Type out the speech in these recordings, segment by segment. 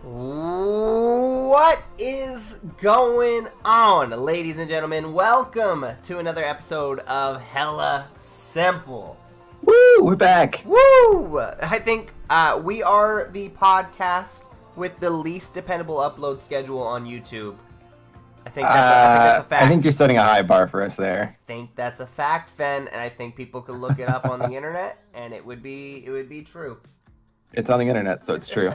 What is going on, ladies and gentlemen? Welcome to another episode of Hella Simple. Woo! We're back. Woo! I think we are the podcast with the least dependable upload schedule on YouTube. I think that's a fact. I think you're setting a high bar for us there. I think that's a fact, Fen, and I think people could look it up on the internet, and it would be true. It's on the internet, so it's true.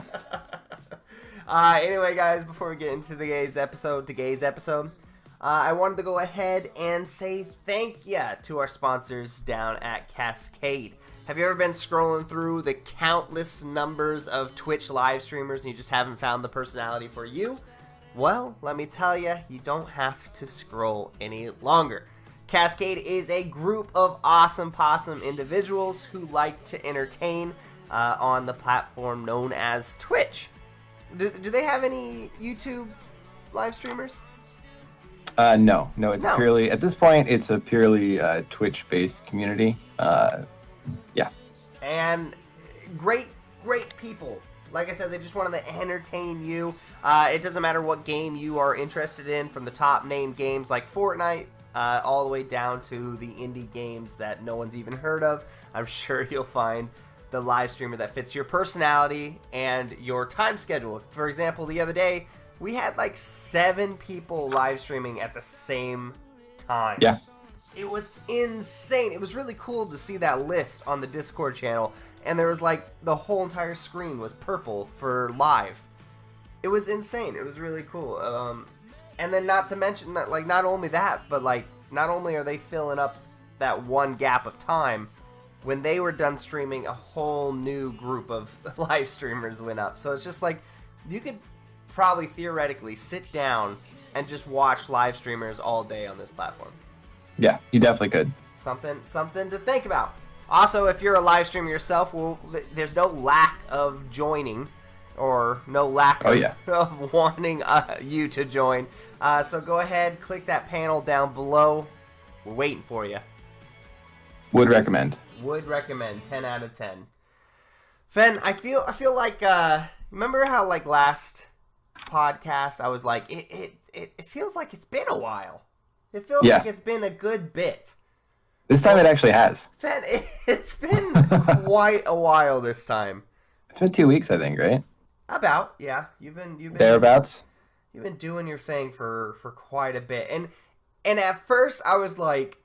Anyway, guys, before we get into today's episode, I wanted to go ahead and say thank ya to our sponsors down at Castcade. Have you ever been scrolling through the countless numbers of Twitch live streamers and you just haven't found the personality for you? Well, let me tell you, you don't have to scroll any longer. Castcade is a group of awesome possum individuals who like to entertain on the platform known as Twitch. Do they have any YouTube live streamers? No. It's purely, at this point, it's a purely Twitch-based community. Yeah. And great people. Like I said, they just wanted to entertain you. It doesn't matter what game you are interested in, from the top named games like Fortnite, all the way down to the indie games that no one's even heard of. I'm sure you'll find the live streamer that fits your personality and your time schedule. For example, the other day, we had like 7 people live streaming at the same time. Yeah. It was insane. It was really cool to see that list on the Discord channel, and there was like the whole entire screen was purple for live. It was insane. It was really cool. And then not to mention that, like, not only that, but like not only are they filling up that one gap of time, when they were done streaming, a whole new group of live streamers went up. So it's just like, you could probably theoretically sit down and just watch live streamers all day on this platform. Yeah, you definitely could. Something to think about. Also, if you're a live streamer yourself, well, there's no lack of joining, or no lack of wanting you to join. So go ahead, click that panel down below. We're waiting for you. Would recommend. 10 out of 10. Fen, I feel like remember how like last podcast I was like it feels like it's been a while. It feels like it's been a good bit. This time it actually has. Fen, it's been quite a while this time. It's been 2 weeks, I think, right? About, yeah. You've been thereabouts. You've been doing your thing for quite a bit. And at first I was like,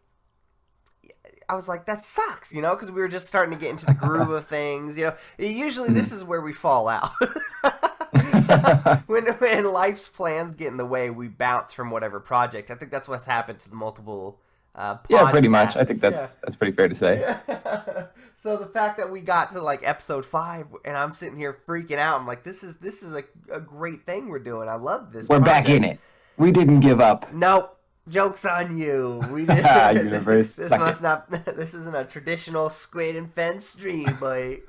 that sucks, you know, because we were just starting to get into the groove of things, you know. Usually this is where we fall out. when life's plans get in the way, we bounce from whatever project. I think that's what's happened to the multiple podcasts. Yeah, pretty much. I think that's pretty fair to say. Yeah. So the fact that we got to like episode 5 and I'm sitting here freaking out, I'm like, this is a great thing we're doing. I love this. We're back in it. We didn't give up. Nope. Joke's on you. We did. Universe. This isn't a traditional Squid and Fen stream, but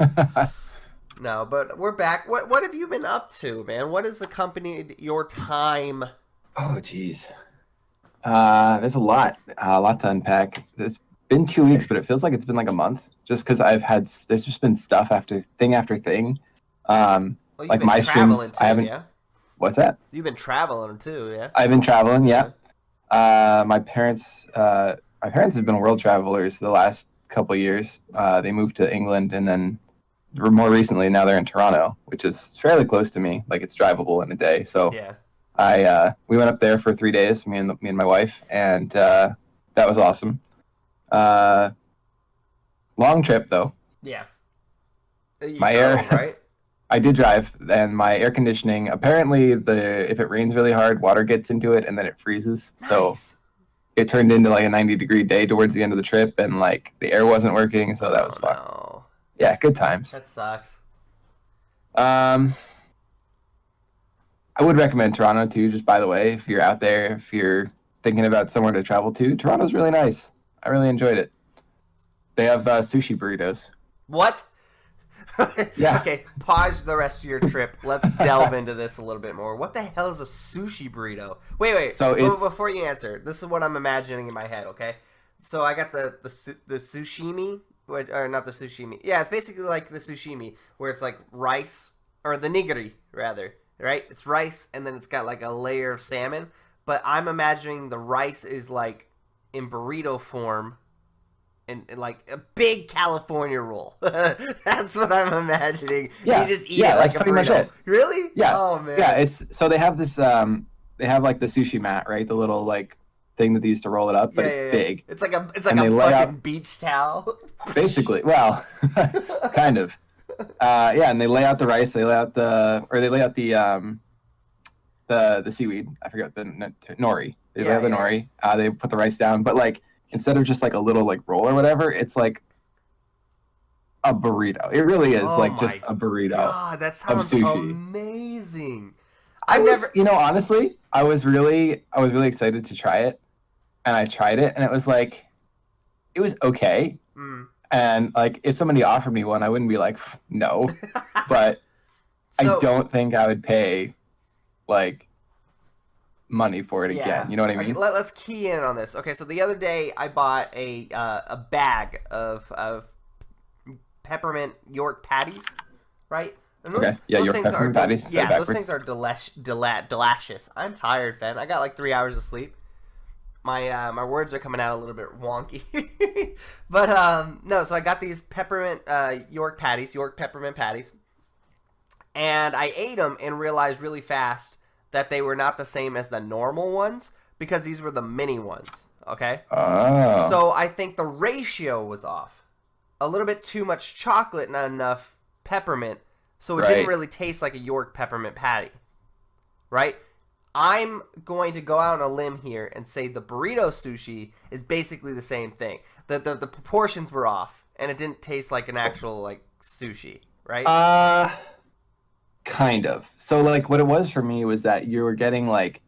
no. But we're back. What have you been up to, man? What has accompanied your time? Oh, jeez. There's a lot to unpack. It's been 2 weeks, but it feels like it's been like a month. Just because there's just been stuff after thing. Like my streams, I haven't. Yeah? What's that? You've been traveling too, yeah. I've been traveling, yeah. My parents have been world travelers the last couple of years. They moved to England, and then more recently, now they're in Toronto, which is fairly close to me. Like, it's drivable in a day. So yeah. We went up there for 3 days, me and my wife, and that was awesome. Long trip though. Yeah. Right? I did drive, and my air conditioning, apparently if it rains really hard, water gets into it and then it freezes. Nice. So it turned into like a 90-degree day towards the end of the trip, and like the air wasn't working, so that was fun. No. Yeah, good times. That sucks. I would recommend Toronto too, just by the way, if you're out there, if you're thinking about somewhere to travel to. Toronto's really nice. I really enjoyed it. They have sushi burritos. What? Yeah. Okay, pause the rest of your trip. Let's delve into this a little bit more. What the hell is a sushi burrito? Wait. So before you answer, this is what I'm imagining in my head, okay? So I got the sushimi, or not the sushimi. Yeah, it's basically like the sushimi, where it's like rice, or the nigiri, rather. right? It's rice, and then it's got like a layer of salmon. But I'm imagining the rice is like in burrito form, and like a big California roll. That's what I'm imagining. Yeah, You just eat it like that's a pretty burrito. much it. Really? Yeah, Oh man. yeah. It's so they have this they have like the sushi mat, right? The little like thing that they use to roll it up, but it's big. It's like a And a they lay fucking out- beach towel. Basically, well, kind of. Yeah, and they lay out the rice. They lay out the seaweed. I forgot the nori. They lay out the nori. They put the rice down, but like instead of just like a little like roll or whatever, it's like a burrito. It really is just a burrito. God, that sounds sushi. amazing. Honestly, I was really excited to try it, and I tried it, and it was like, it was okay. Mm. And like, if somebody offered me one, I wouldn't be like, no. But I don't think I would pay like money for it again. You know what I mean? Okay, let's key in on this. Okay, so the other day I bought a bag of peppermint York patties, right? And those, York peppermint patties. Yeah, those things are delicious. I'm tired, Fen. I got like 3 hours of sleep. My words are coming out a little bit wonky. But no, so I got these peppermint York peppermint patties. And I ate them and realized really fast that they were not the same as the normal ones because these were the mini ones, okay? Oh. So I think the ratio was off. A little bit too much chocolate, not enough peppermint, so it didn't really taste like a York peppermint patty, right? I'm going to go out on a limb here and say the burrito sushi is basically the same thing. The proportions were off, and it didn't taste like an actual like sushi, right? Kind of. So like what it was for me was that you were getting like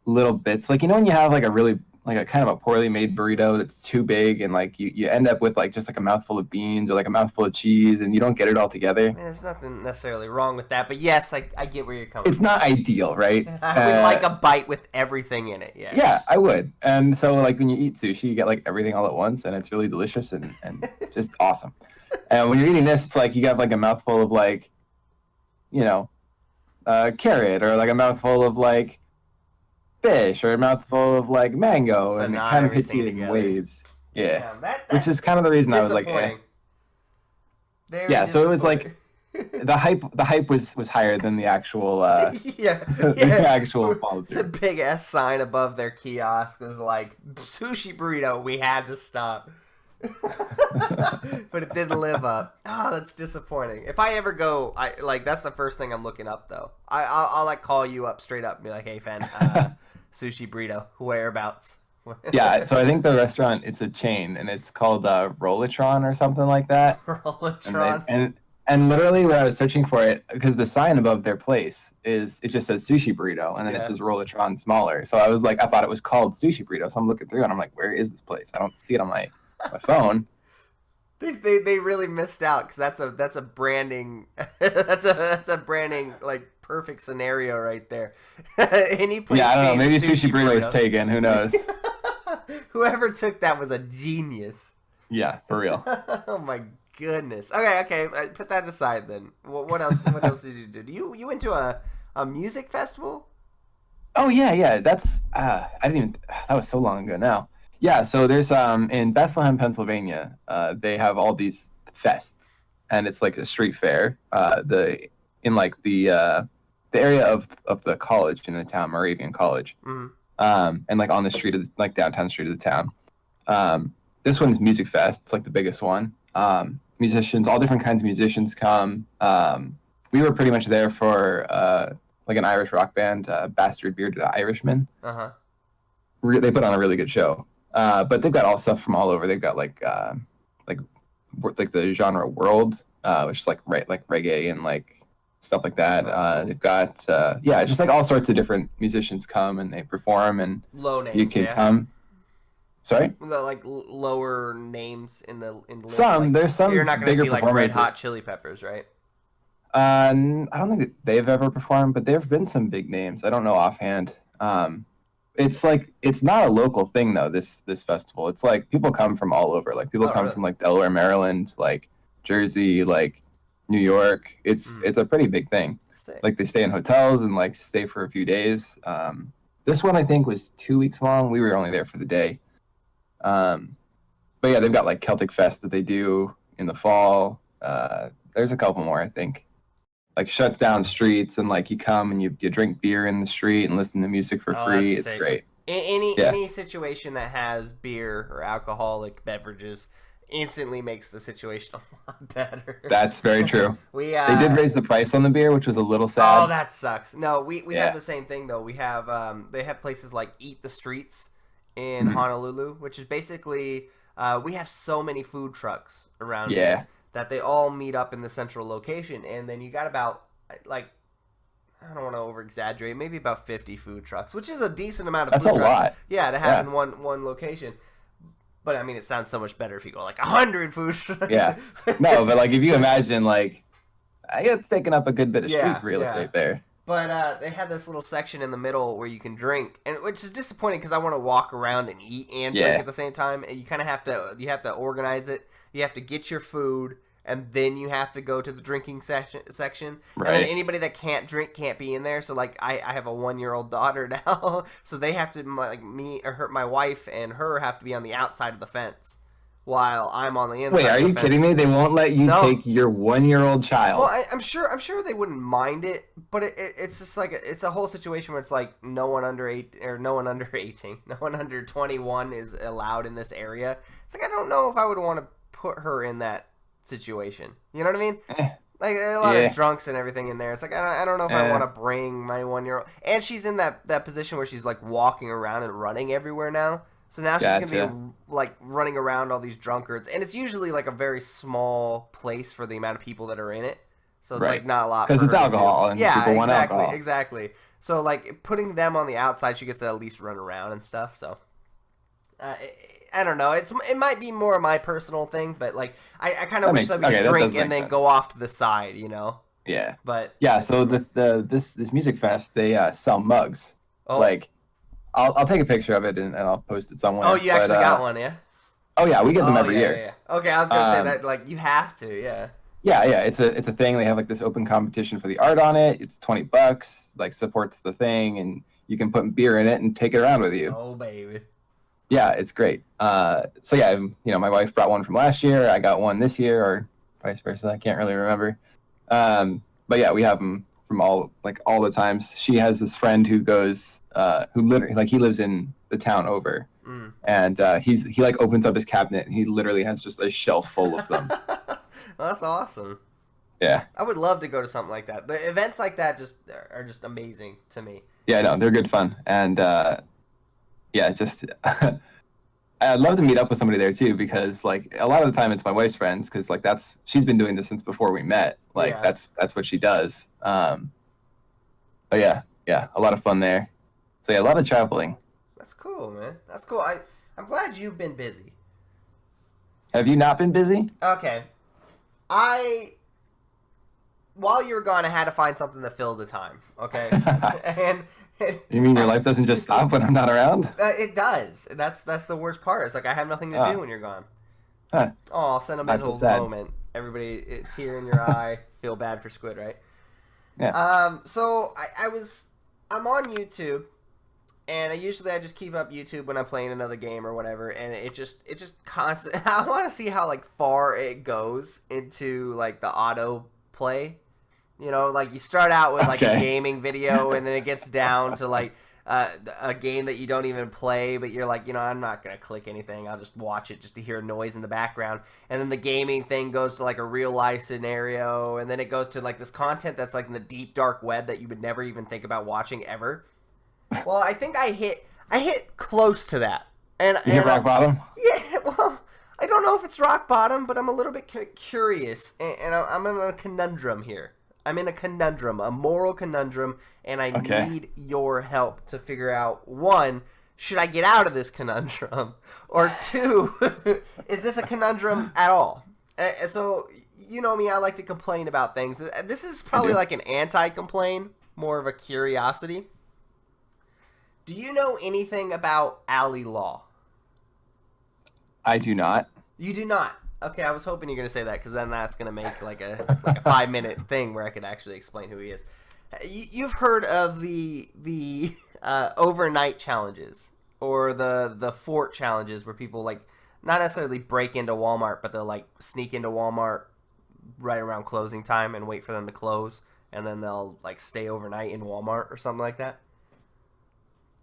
little bits, like when you have like a really like a kind of a poorly made burrito that's too big, and like you end up with like just like a mouthful of beans or like a mouthful of cheese, and you don't get it all together. I mean, there's nothing necessarily wrong with that, but yes, I get where you're coming from. It's not ideal, right? I would like a bite with everything in it, yeah. Yeah, I would. And so like when you eat sushi, you get like everything all at once, and it's really delicious and just awesome. And when you're eating this, it's like you got like a mouthful of like, carrot, or like a mouthful of like fish, or a mouthful of like mango, and it kind of hits you in waves. Yeah, which is kind of the reason I was like, yeah. So it was like the hype was higher than the actual the actual follow through. The big S sign above their kiosk was like sushi burrito. We had to stop. But it didn't live up. Oh, that's disappointing. If I ever go, that's the first thing I'm looking up though. I'll like call you up straight up and be like, hey Fen, sushi burrito, whereabouts? Yeah, so I think the restaurant, it's a chain, and it's called Rollatron or something like that. Rollatron. And literally when I was searching for it, because the sign above their place it just says sushi burrito, and then it says Rollatron smaller. So I thought it was called sushi burrito. So I'm looking through and I'm like, where is this place? I don't see it on my phone. They really missed out, because that's a branding that's a branding like perfect scenario right there. Any place. Yeah, I don't know. Maybe sushi burrito is taken. Who knows? Whoever took that was a genius. Yeah, for real. Oh my goodness. Okay. Put that aside then. What else? What else did you do? You went to a music festival? Oh yeah. That's I didn't even. That was so long ago now. Yeah, so there's in Bethlehem, Pennsylvania, they have all these fests, and it's like a street fair. In like the area of the college in the town, Moravian College, and like on the street of like downtown street of the town. This one's Music Fest. It's like the biggest one. Musicians, all different kinds of musicians come. We were pretty much there for like an Irish rock band, Bastard Bearded Irishmen. They put on a really good show. But they've got all stuff from all over. They've got like the genre world, which is like reggae and like stuff like that. They've got just like all sorts of different musicians come and they perform, and low names. You can come. Sorry. Like lower names in the list. There's some. You're not going to see like Red Hot Chili Peppers, right? I don't think that they've ever performed, but there have been some big names. I don't know offhand. It's like, it's not a local thing though, this festival. It's like people come from all over. Like people come from like Delaware, Maryland, like Jersey, like New York. It's a pretty big thing. Sick. Like they stay in hotels and like stay for a few days. This one I think was 2 weeks long. We were only there for the day. But yeah, they've got like Celtic Fest that they do in the fall. There's a couple more, I think. Like shuts down streets and like you come and you drink beer in the street and listen to music for free. That's It's sick. great. Any situation that has beer or alcoholic beverages instantly makes the situation a lot better. That's very true. They did raise the price on the beer, which was a little sad. Oh, that sucks. No, we have the same thing though. We have they have places like Eat the Streets in Honolulu, which is basically we have so many food trucks around here that they all meet up in the central location, and then you got about like I don't want to over exaggerate, maybe about 50 food trucks, which is a decent amount of food trucks. That's a lot. Yeah, to have in one location. But I mean, it sounds so much better if you go like 100 food trucks. Yeah. No, but like if you imagine like it's taking up a good bit of street real estate there. But they have this little section in the middle where you can drink, and which is disappointing because I want to walk around and eat and drink at the same time. And you kind of have to organize it. You have to get your food, and then you have to go to the drinking section. Right. And then anybody that can't drink can't be in there. So like I have a 1-year-old daughter now, so they have to like me or my wife and her have to be on the outside of the fence while I'm on the inside. Wait, are you kidding me? They won't let you take your 1-year-old child. Well, I'm sure they wouldn't mind it, but it's just like it's a whole situation where it's like no one under 18, no one under 21 is allowed in this area. It's like I don't know if I would want to put her in that situation. You know what I mean? Like a lot of drunks and everything in there. It's like I don't know if I want to bring my 1-year-old. And she's in that position where she's like walking around and running everywhere now. So now she's going to be like running around all these drunkards. And it's usually like a very small place for the amount of people that are in it. So it's like not a lot. Because it's alcohol and people want alcohol. Exactly. So like putting them on the outside, she gets to at least run around and stuff. So I don't know. It might be more of my personal thing, but like I kind of wish that we could drink and then go off to the side, you know? Yeah. But yeah, so this music fest, they sell mugs. Oh. Like I'll take a picture of it and I'll post it somewhere. Oh, you actually got one, yeah? Oh yeah, we get them every year. Yeah. Okay, I was gonna say that like you have to, yeah. Yeah, it's a thing. They have like this open competition for the art on it. It's $20, like supports the thing, and you can put beer in it and take it around with you. Oh baby. Yeah, it's great. So yeah, my wife brought one from last year. I got one this year, or vice versa. I can't really remember. But yeah, we have them from all the times. She has this friend who goes, who literally like he lives in the town over, and he like opens up his cabinet and he literally has just a shelf full of them. Well, that's awesome. Yeah, I would love to go to something like that. The events like that are just amazing to me. Yeah, no, they're good fun, and just I'd love to meet up with somebody there too, because like a lot of the time it's my wife's friends, because like she's been doing this since before we met. Like that's what she does. But yeah, a lot of fun there. So yeah, a lot of traveling. That's cool, man. That's cool. I'm glad you've been busy. Have you not been busy? Okay. While you were gone, I had to find something to fill the time. Okay. And you mean your life doesn't just stop when I'm not around? It does. That's the worst part. It's like I have nothing to do when you're gone. Huh. Oh, sentimental moment. Everybody, a tear in your eye. Feel bad for Squid, right? Yeah. So I'm on YouTube, and I just keep up YouTube when I'm playing another game or whatever, and it just constant. I want to see how like far it goes into like the auto play. You know, like you start out with like a gaming video, and then it gets down to like a game that you don't even play, but you're like, I'm not gonna click anything. I'll just watch it just to hear a noise in the background. And then the gaming thing goes to like a real life scenario, and then it goes to like this content that's like in the deep dark web that you would never even think about watching ever. Well, I think I hit close to that. And you hit rock bottom? Yeah. Well, I don't know if it's rock bottom, but I'm a little bit curious, and I'm in a conundrum here. I'm in a conundrum, a moral conundrum, and I need your help to figure out, one, should I get out of this conundrum? Or two, is this a conundrum at all? So, you know me, I like to complain about things. This is probably like an anti-complain, more of a curiosity. Do you know anything about alley law? I do not. You do not? Okay, I was hoping you were going to say that, because then that's going to make like a 5-minute thing where I could actually explain who he is. You've heard of the overnight challenges or the fort challenges where people like not necessarily break into Walmart, but they'll like sneak into Walmart right around closing time and wait for them to close, and then they'll like stay overnight in Walmart or something like that.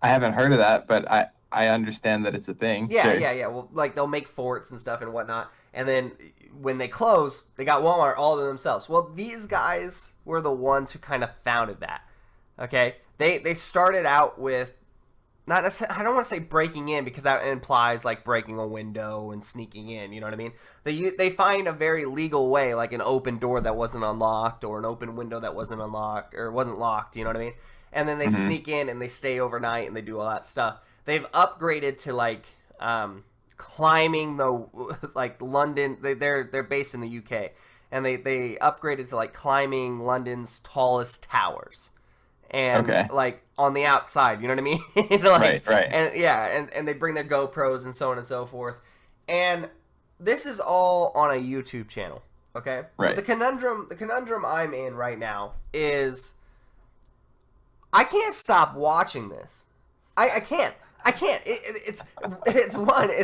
I haven't heard of that, but I understand that it's a thing. Yeah, Sure. yeah. Well, like they'll make forts and stuff and whatnot, and then when they close, they got Walmart all to themselves. Well, these guys were the ones who kind of founded that. Okay, they started out with not necessarily, I don't want to say breaking in because that implies like breaking a window and sneaking in. You know what I mean? They find a very legal way, like an open door that wasn't unlocked or an open window that wasn't unlocked or wasn't locked. You know what I mean? And then they sneak in and they stay overnight and they do all that stuff. They've upgraded to like climbing the like London. They're based in the UK, and they upgraded to like climbing London's tallest towers, and like on the outside. You know what I mean? Like, right. And yeah, and they bring their GoPros and so on and so forth. And this is all on a YouTube channel. Okay, right. So the conundrum I'm in right now is I can't stop watching this. I can't. It's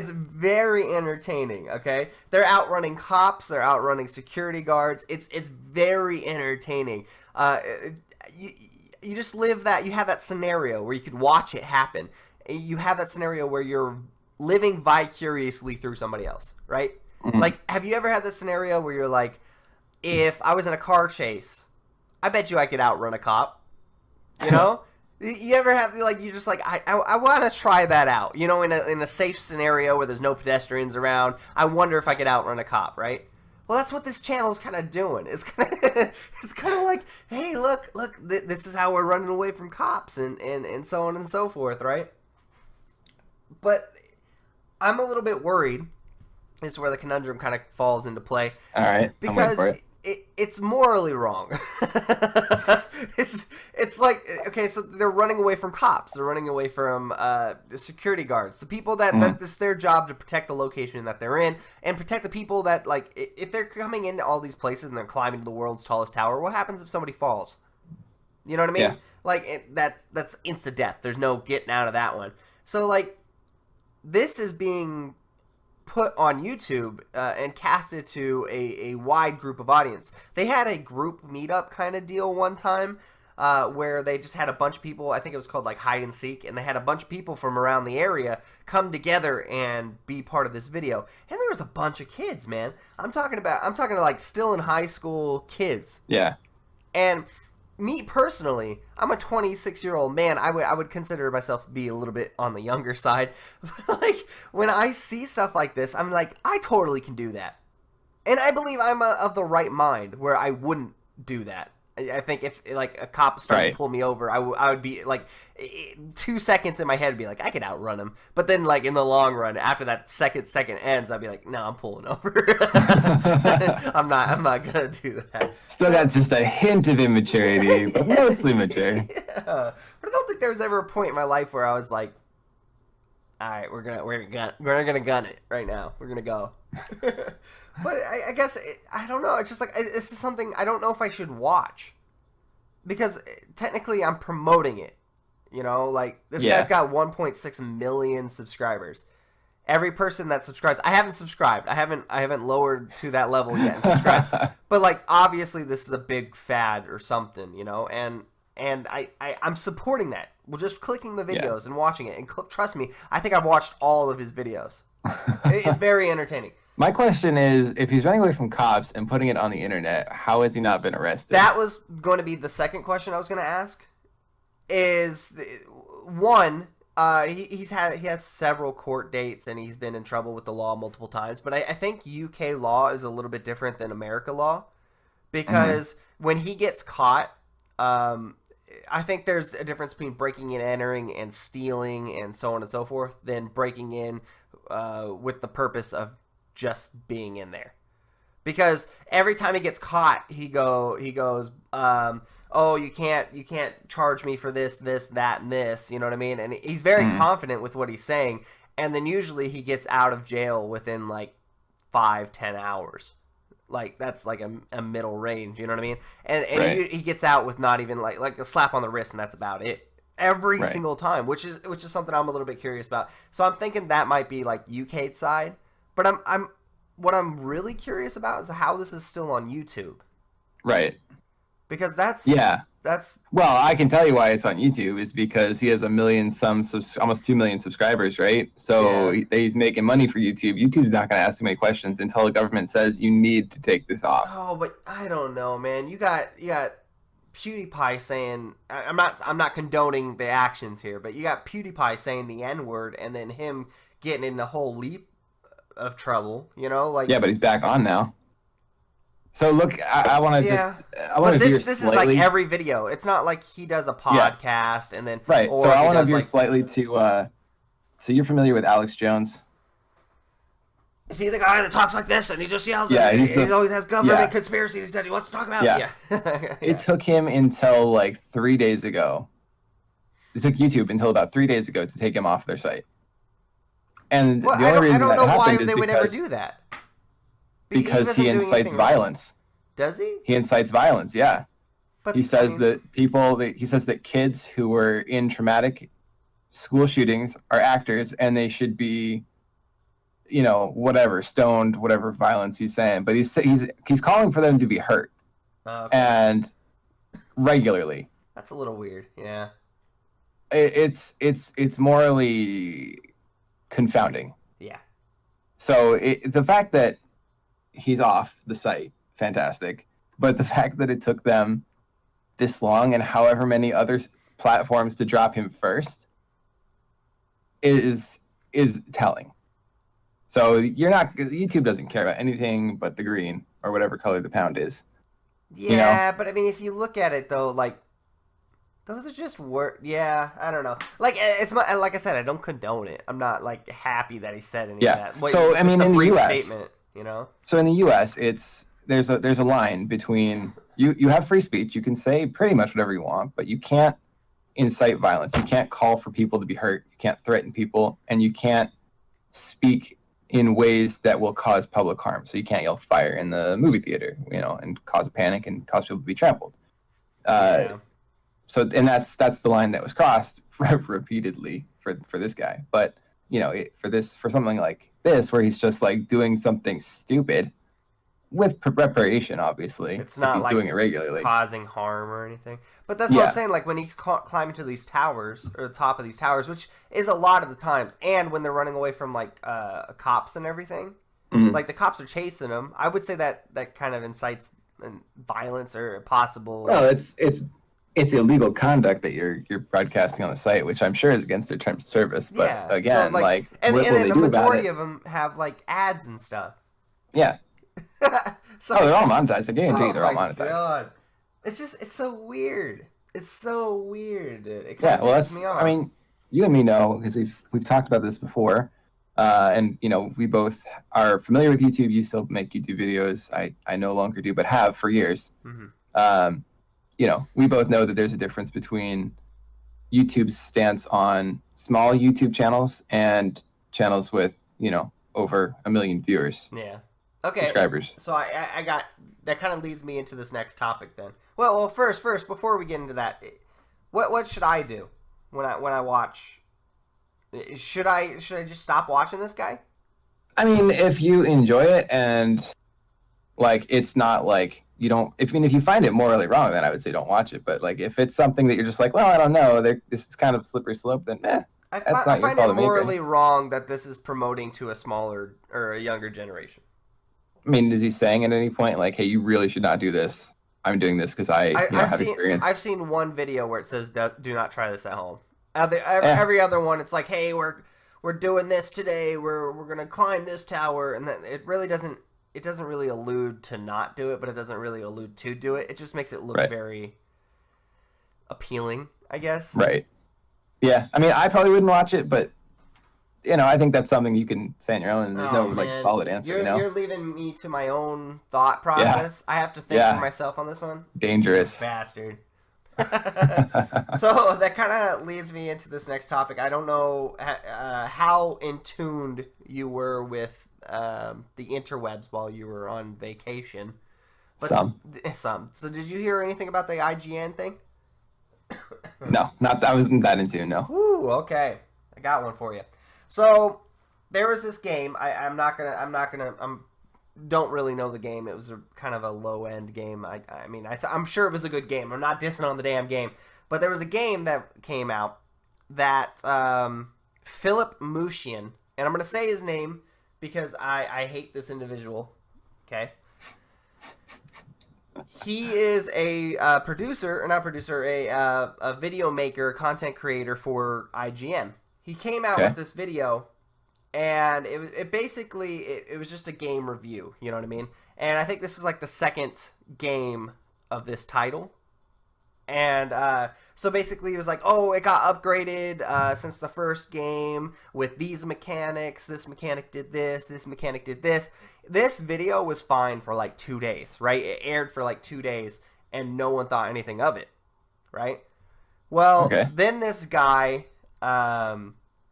very entertaining. Okay, they're outrunning cops. They're outrunning security guards. It's very entertaining. You just live that. You have that scenario where you could watch it happen. You have that scenario where you're living vicariously through somebody else, right? Mm-hmm. Like, have you ever had this scenario where you're like, if I was in a car chase, I bet you I could outrun a cop. You know? You ever have, like, you just like, I want to try that out, you know, in a safe scenario where there's no pedestrians around. I wonder if I could outrun a cop, right? Well, that's what this channel is kind of doing. It's kind of like, hey, look, this is how we're running away from cops and so on and so forth, right? But I'm a little bit worried. This is where the conundrum kind of falls into play. All right, because it's morally wrong. It's like, okay, so they're running away from cops. They're running away from the security guards, the people that it's their job to protect the location that they're in and protect the people that, like, if they're coming into all these places and they're climbing to the world's tallest tower, what happens if somebody falls? You know what I mean? Yeah. Like, that's instant death. There's no getting out of that one. So, like, this is being put on YouTube and casted to a wide group of audience. They had a group meetup kind of deal one time where they just had a bunch of people, I think it was called like hide and seek, and they had a bunch of people from around the area come together and be part of this video. And there was a bunch of kids, man. I'm talking to like still in high school kids. Yeah. And me personally, I'm a 26-year-old man. I would consider myself to be a little bit on the younger side. Like, when I see stuff like this, I'm like, I totally can do that. And I believe I'm of the right mind where I wouldn't do that. I think if, like, a cop started to pull me over, I would be, like, 2 seconds in my head would be like, I could outrun him. But then, like, in the long run, after that second ends, I'd be like, no, I'm pulling over. I'm not going to do that. Still got just a hint of immaturity, but mostly mature. Yeah. But I don't think there was ever a point in my life where I was like, all right, we're gonna gun it right now. We're gonna go. But I guess I don't know. It's just like this is something I don't know if I should watch because technically I'm promoting it. You know, like this guy's got 1.6 million subscribers. Every person that subscribes, I haven't subscribed. I haven't lowered to that level yet and subscribed. But like obviously this is a big fad or something, you know, and I'm supporting that. Well, just clicking the videos and watching it. And trust me, I think I've watched all of his videos. It's very entertaining. My question is, if he's running away from cops and putting it on the internet, how has he not been arrested? That was going to be the second question I was going to ask. Is one, he has several court dates and he's been in trouble with the law multiple times. But I think UK law is a little bit different than America law because when he gets caught, I think there's a difference between breaking and entering and stealing and so on and so forth than breaking in with the purpose of just being in there. Because every time he gets caught, he goes, oh, you can't charge me for this, that, and this. You know what I mean? And he's very confident with what he's saying. And then usually he gets out of jail within like 5-10 hours. like that's like a middle range. You know what I mean? And Right. he gets out with not even like a slap on the wrist, and that's about it. Every Right. single time, which is something I'm a little bit curious about. So I'm thinking that might be like UK's side, but what I'm really curious about is how this is still on YouTube, Right. because that's Yeah. that's Well, I can tell you why it's on YouTube is because he has almost 2 million subscribers, right? So Yeah. he's making money for YouTube. YouTube's not going to ask too many questions until the government says you need to take this off. oh, but I don't know, man. You got PewDiePie saying I'm not condoning the actions here, but you got PewDiePie saying the N-word and then him getting in a whole leap of trouble, you know, like Yeah, but he's back on now. So look, I want to yeah. I want But to veer this slightly. is like every video. It's not like he does a podcast and then Right. or So I he want to does veer like slightly to. So you're familiar with Alex Jones? is he the guy that talks like this and he just yells Yeah, and he's he always has government yeah. conspiracies that he wants to talk about? Yeah. Yeah. It took him until like 3 days ago. It took YouTube until about 3 days ago to take him off their site. And Well, the only reason I don't that know why happened is they would ever do that. because he doesn't do incites anything wrong. violence. Does he? He incites violence. Yeah. But He says I mean, he says that kids who were in traumatic school shootings are actors and they should be, whatever, stoned, whatever violence he's saying. But he's calling for them to be hurt okay. and regularly. That's a little weird. Yeah. It's morally confounding. Yeah. So the fact that he's off the site, fantastic. But the fact that it took them this long and however many other platforms to drop him first is telling. So YouTube doesn't care about anything but the green or whatever color the pound is. Yeah, but I mean, if you look at it though, like those are just yeah, I don't know. Like like I said, I don't condone it. I'm not like happy that he said any of that. Like, so I mean, in the U.S., statement, So in the U.S., there's a line between you have free speech. You can say pretty much whatever you want, but you can't incite violence. You can't call for people to be hurt. You can't threaten people, and you can't speak in ways that will cause public harm. So you can't yell fire in the movie theater, and cause a panic and cause people to be trampled. Yeah. So and that's the line that was crossed repeatedly for this guy. But for something like this, where he's just like doing something stupid with preparation, obviously, It's not if he's like doing it regularly, causing harm or anything. But that's what I'm saying. Like when he's climbing to these towers or the top of these towers, which is a lot of the times, and when they're running away from like cops and everything, like the cops are chasing them. I would say that kind of incites violence or possible. Well, it's illegal conduct that you're broadcasting on the site, which I'm sure is against their terms of service. But yeah. again, so, and then the majority of them have like ads and stuff. Yeah. So, they're all monetized. I guarantee they're all my monetized. God. It's so weird. It's so weird, dude. It Yeah, kind of well, pisses me off. I mean, you and me know because we've talked about this before, and we both are familiar with YouTube. You still make YouTube videos. I no longer do, but have for years. Mm-hmm. We both know that there's a difference between YouTube's stance on small YouTube channels and channels with over 1 million viewers. Yeah. Okay. Subscribers. So I got that kind of leads me into this next topic then. Well, first, before we get into that, what should I do when I watch? Should I just stop watching this guy? I mean, if you enjoy it and like it's not like you don't. If you find it morally wrong, then I would say don't watch it. But like if it's something that you're just like, well, I don't know, this is kind of a slippery slope, then I find it morally wrong that this is promoting to a smaller or a younger generation. I mean, is he saying at any point like, hey, you really should not do this? I'm doing this because I have experience. I've seen one video where it says do not try this at home. Every other one, it's like, hey, we're doing this today. We're gonna climb this tower, and then it doesn't really allude to not do it, but it doesn't really allude to do it. It just makes it look very appealing, I guess. Right. Yeah. I mean, I probably wouldn't watch it, but I think that's something you can say on your own, and there's no solid answer. You're leaving me to my own thought process. Yeah. I have to think for myself on this one. Dangerous. You bastard. So that kind of leads me into this next topic. I don't know how in tuned you were with the interwebs while you were on vacation. But Some. So did you hear anything about the IGN thing? No, I wasn't that into. No. Ooh, okay. I got one for you. So there was this game. I don't really know the game. It was kind of a low end game. I'm sure it was a good game. I'm not dissing on the damn game, but there was a game that came out that Philip Mushian, and I'm gonna say his name because I hate this individual. Okay. He is a video maker, content creator for IGN. He came out with this video, and it basically was just a game review. You know what I mean? And I think this was like the second game of this title. And so basically he was like, oh, it got upgraded since the first game with these mechanics. This mechanic did this. This mechanic did this. This video was fine for like 2 days, right? It aired for like 2 days, and no one thought anything of it, right? Well, then this guy,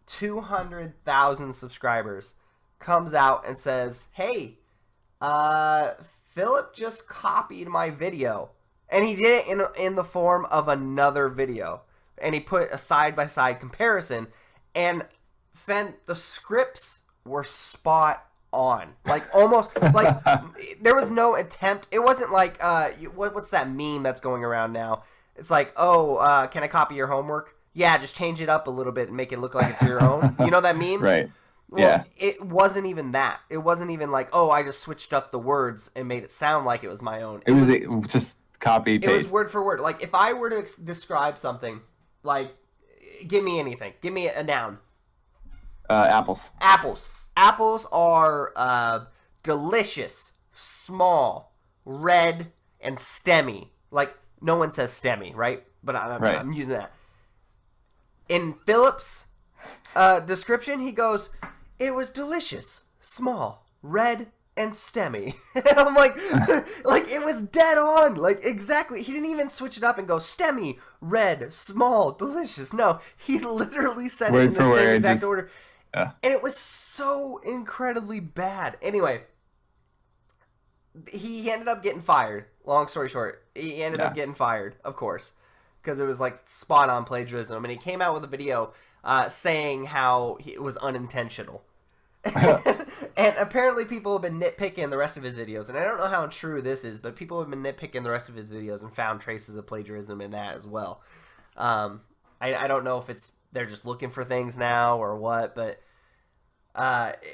200,000 subscribers, comes out and says, hey, Philip just copied my video. And he did it in the form of another video. And he put a side-by-side comparison. And the scripts were spot on. Like, almost, like, there was no attempt. It wasn't like, what's that meme that's going around now? It's like, oh, can I copy your homework? Yeah, just change it up a little bit and make it look like it's your own. You know that meme? Right. Well, yeah. It wasn't even that. It wasn't even like, oh, I just switched up the words and made it sound like it was my own. It was just copy, paste. It was word for word. Like, if I were to describe something, like, give me anything. Give me a noun. Apples. Apples. Apples are delicious, small, red, and stemmy. Like, no one says stemmy, right? But I'm using that. In Philip's description, he goes, it was delicious, small, red, and stemmy. And I'm like, it was dead on. Like, exactly. He didn't even switch it up and go stemmy, red, small, delicious. No, he literally said it in the same exact order. Yeah. And it was so incredibly bad. Anyway, he ended up getting fired. Long story short, he ended up getting fired, of course, because it was like spot on plagiarism. And he came out with a video saying how it was unintentional. And apparently people have been nitpicking the rest of his videos, and I don't know how true this is, but people have been nitpicking the rest of his videos and found traces of plagiarism in that as well. I don't know if they're just looking for things now or what, but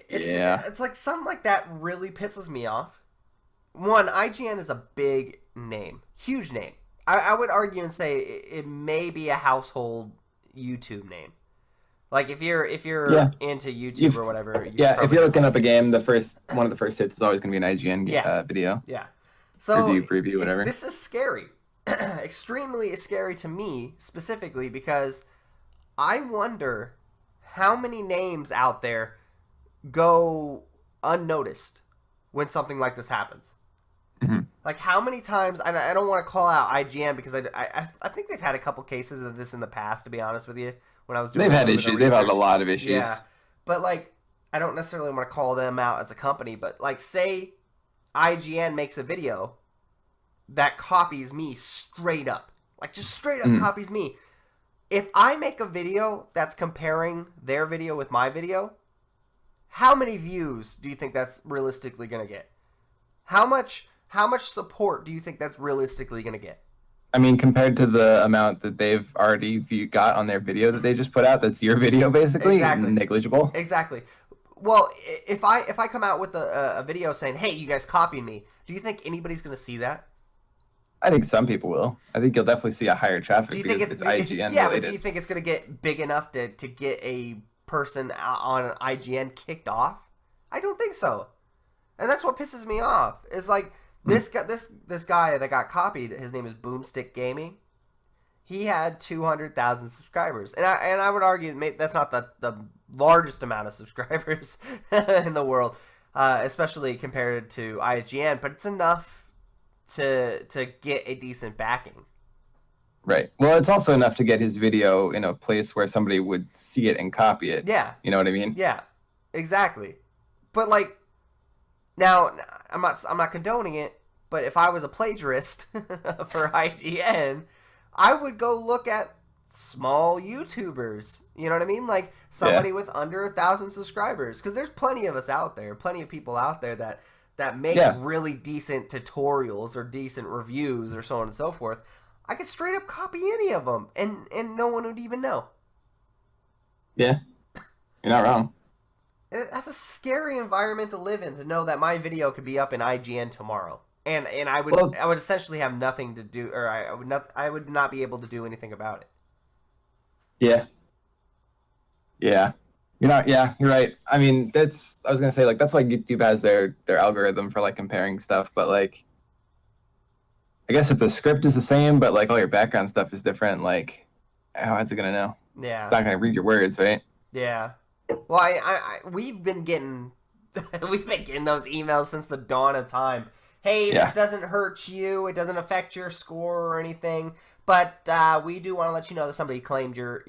it's like something like that really pisses me off. One, IGN is a big name, huge name. I would argue and say it may be a household YouTube name. Like, if you're into YouTube or whatever. If you're looking up a game, one of the first hits is always going to be an IGN video. Yeah. So review, preview, whatever. This is scary. Extremely scary to me, specifically, because I wonder how many names out there go unnoticed when something like this happens. Mm-hmm. Like, how many times, I don't want to call out IGN because I think they've had a couple cases of this in the past, to be honest with you. When I was doing they've had issues. They've had a lot of issues. Yeah. But, like, I don't necessarily want to call them out as a company, but, like, say IGN makes a video that copies me straight up. Like, just straight up copies me. If I make a video that's comparing their video with my video, how many views do you think that's realistically going to get? How much support do you think that's realistically going to get? I mean, compared to the amount that they've already got on their video that they just put out, that's your video basically, exactly. Negligible. Exactly. Well, if I come out with a video saying, "Hey, you guys copied me," do you think anybody's going to see that? I think some people will. I think you'll definitely see a higher traffic because it's IGN yeah, related. But do you think it's going to get big enough to get a person on IGN kicked off? I don't think so. And that's what pisses me off. Is like this guy that got copied. His name is Boomstick Gaming. He had 200,000 subscribers, and I would argue that's not the largest amount of subscribers in the world, especially compared to IGN. But it's enough to get a decent backing. Right. Well, it's also enough to get his video in a place where somebody would see it and copy it. Yeah. You know what I mean? Yeah. Exactly. But like, Now, I'm not condoning it, but if I was a plagiarist for IGN, I would go look at small YouTubers. You know what I mean? Like somebody with under 1,000 subscribers, because there's plenty of us out there, plenty of people out there that make really decent tutorials or decent reviews or so on and so forth. I could straight up copy any of them, and no one would even know. Yeah, you're not wrong. That's a scary environment to live in, to know that my video could be up in IGN tomorrow, and I would essentially have nothing to do, or I would not be able to do anything about it. Yeah. Yeah. You're right. I mean, I was gonna say, like, that's why YouTube has their algorithm for like comparing stuff, but like, I guess if the script is the same, but like all your background stuff is different, like, how is it gonna know? Yeah. It's not gonna read your words, right? Yeah. Well, we've been getting those emails since the dawn of time. Hey, this doesn't hurt you. It doesn't affect your score or anything. But we do want to let you know that somebody claimed your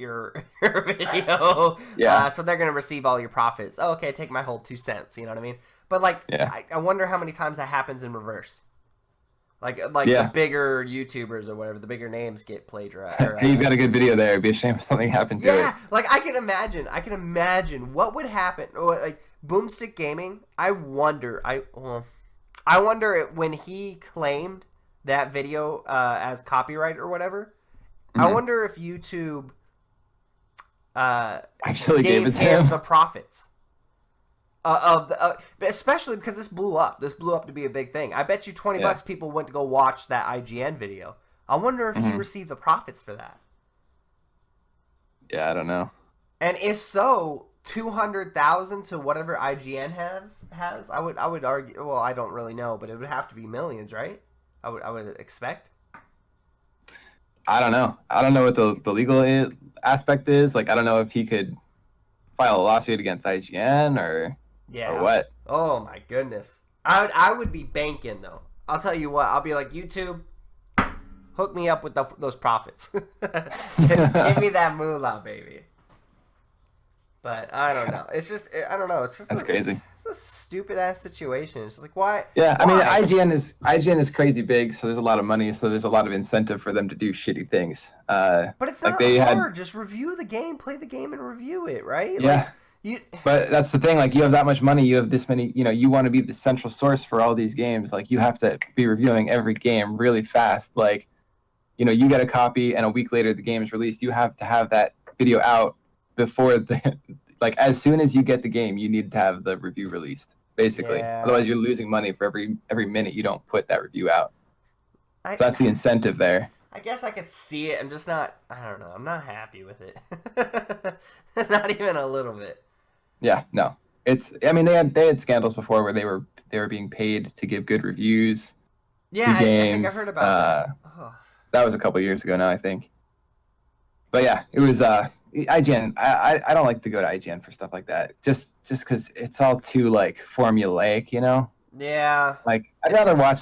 video. Yeah. So they're going to receive all your profits. Oh, okay, take my whole 2 cents. You know what I mean? But like, I wonder how many times that happens in reverse. Like the bigger YouTubers or whatever, the bigger names get plagiarized. Hey, you've got a good video there. It'd be a shame if something happened to it. Yeah, like I can imagine what would happen. Like Boomstick Gaming, I wonder when he claimed that video as copyright or whatever. Mm-hmm. I wonder if YouTube actually gave it to him the profits. Especially because this blew up. This blew up to be a big thing. I bet you $20 people went to go watch that IGN video. I wonder if he received the profits for that. Yeah, I don't know. And if so, 200,000 to whatever IGN has. I would argue. Well, I don't really know, but it would have to be millions, right? I would expect. I don't know. I don't know what the legal aspect is. Like, I don't know if he could file a lawsuit against IGN or what. Oh my goodness. I would be banking though. I'll tell you what. I'll be like, YouTube, hook me up with those profits. Give me that moolah, baby. But I don't know. It's just I don't know. It's just that's crazy. It's a stupid ass situation. It's like why? Yeah, I mean IGN is crazy big, so there's a lot of money, so there's a lot of incentive for them to do shitty things. But it's not hard. Just review the game, play the game, and review it, right? Yeah. But that's the thing. Like, you have that much money, you have this many. You know, you want to be the central source for all these games. Like, you have to be reviewing every game really fast. Like, you know, you get a copy, and a week later the game is released. You have to have that video out before like as soon as you get the game, you need to have the review released, basically. Yeah. Otherwise, you're losing money for every minute you don't put that review out. So that's the incentive there. I guess I could see it. I'm just not. I don't know. I'm not happy with it. Not even a little bit. Yeah. No. It's. I mean, they had scandals before where they were being paid to give good reviews. Yeah, I think I heard about that. That was a couple years ago now, I think. But yeah, it was. IGN, I don't like to go to IGN for stuff like that. Just because it's all too like formulaic, you know? Yeah. Like I'd rather watch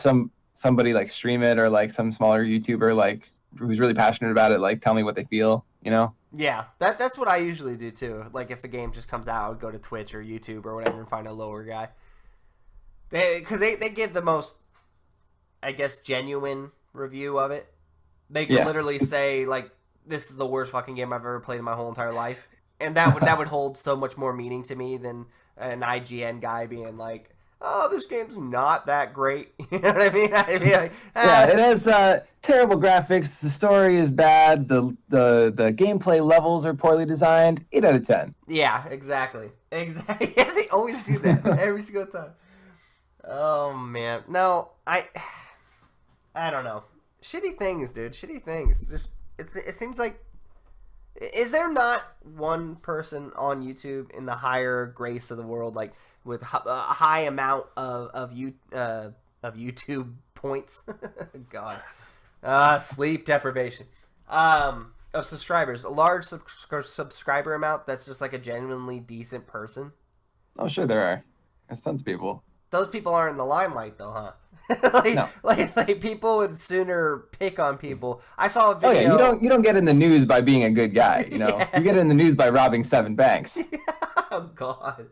somebody like stream it, or like some smaller YouTuber like who's really passionate about it, like tell me what they feel, you know? Yeah, that's what I usually do too. Like if the game just comes out, I would go to Twitch or YouTube or whatever and find a lower guy. Because they give the most, I guess, genuine review of it. They can literally say like, this is the worst fucking game I've ever played in my whole entire life. And that would hold so much more meaning to me than an IGN guy being like, oh, this game's not that great. You know what I mean? I'd be like, yeah, it has terrible graphics. The story is bad. The gameplay levels are poorly designed. 8 out of 10. Yeah, exactly. Yeah, they always do that every single time. Oh man, no, I don't know. Shitty things, dude. Shitty things. Just. It seems like, is there not one person on YouTube in the higher grace of the world, like with a high amount of YouTube points? God, sleep deprivation. Of subscribers, a large subscriber amount that's just like a genuinely decent person. Oh, sure there are. There's tons of people. Those people aren't in the limelight, though, huh? No. like people would sooner pick on people. I saw a video. Oh yeah, you don't get in the news by being a good guy. You know, you get in the news by robbing 7 banks. Oh God,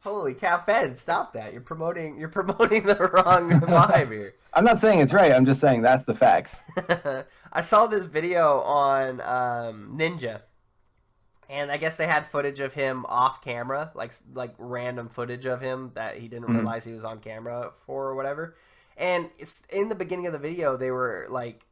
Holy cow, Fed, stop that. You're promoting the wrong vibe here. I'm not saying it's right. I'm just saying that's the facts. I saw this video on Ninja, and I guess they had footage of him off camera, like random footage of him that he didn't realize he was on camera for or whatever. And it's in the beginning of the video, they were like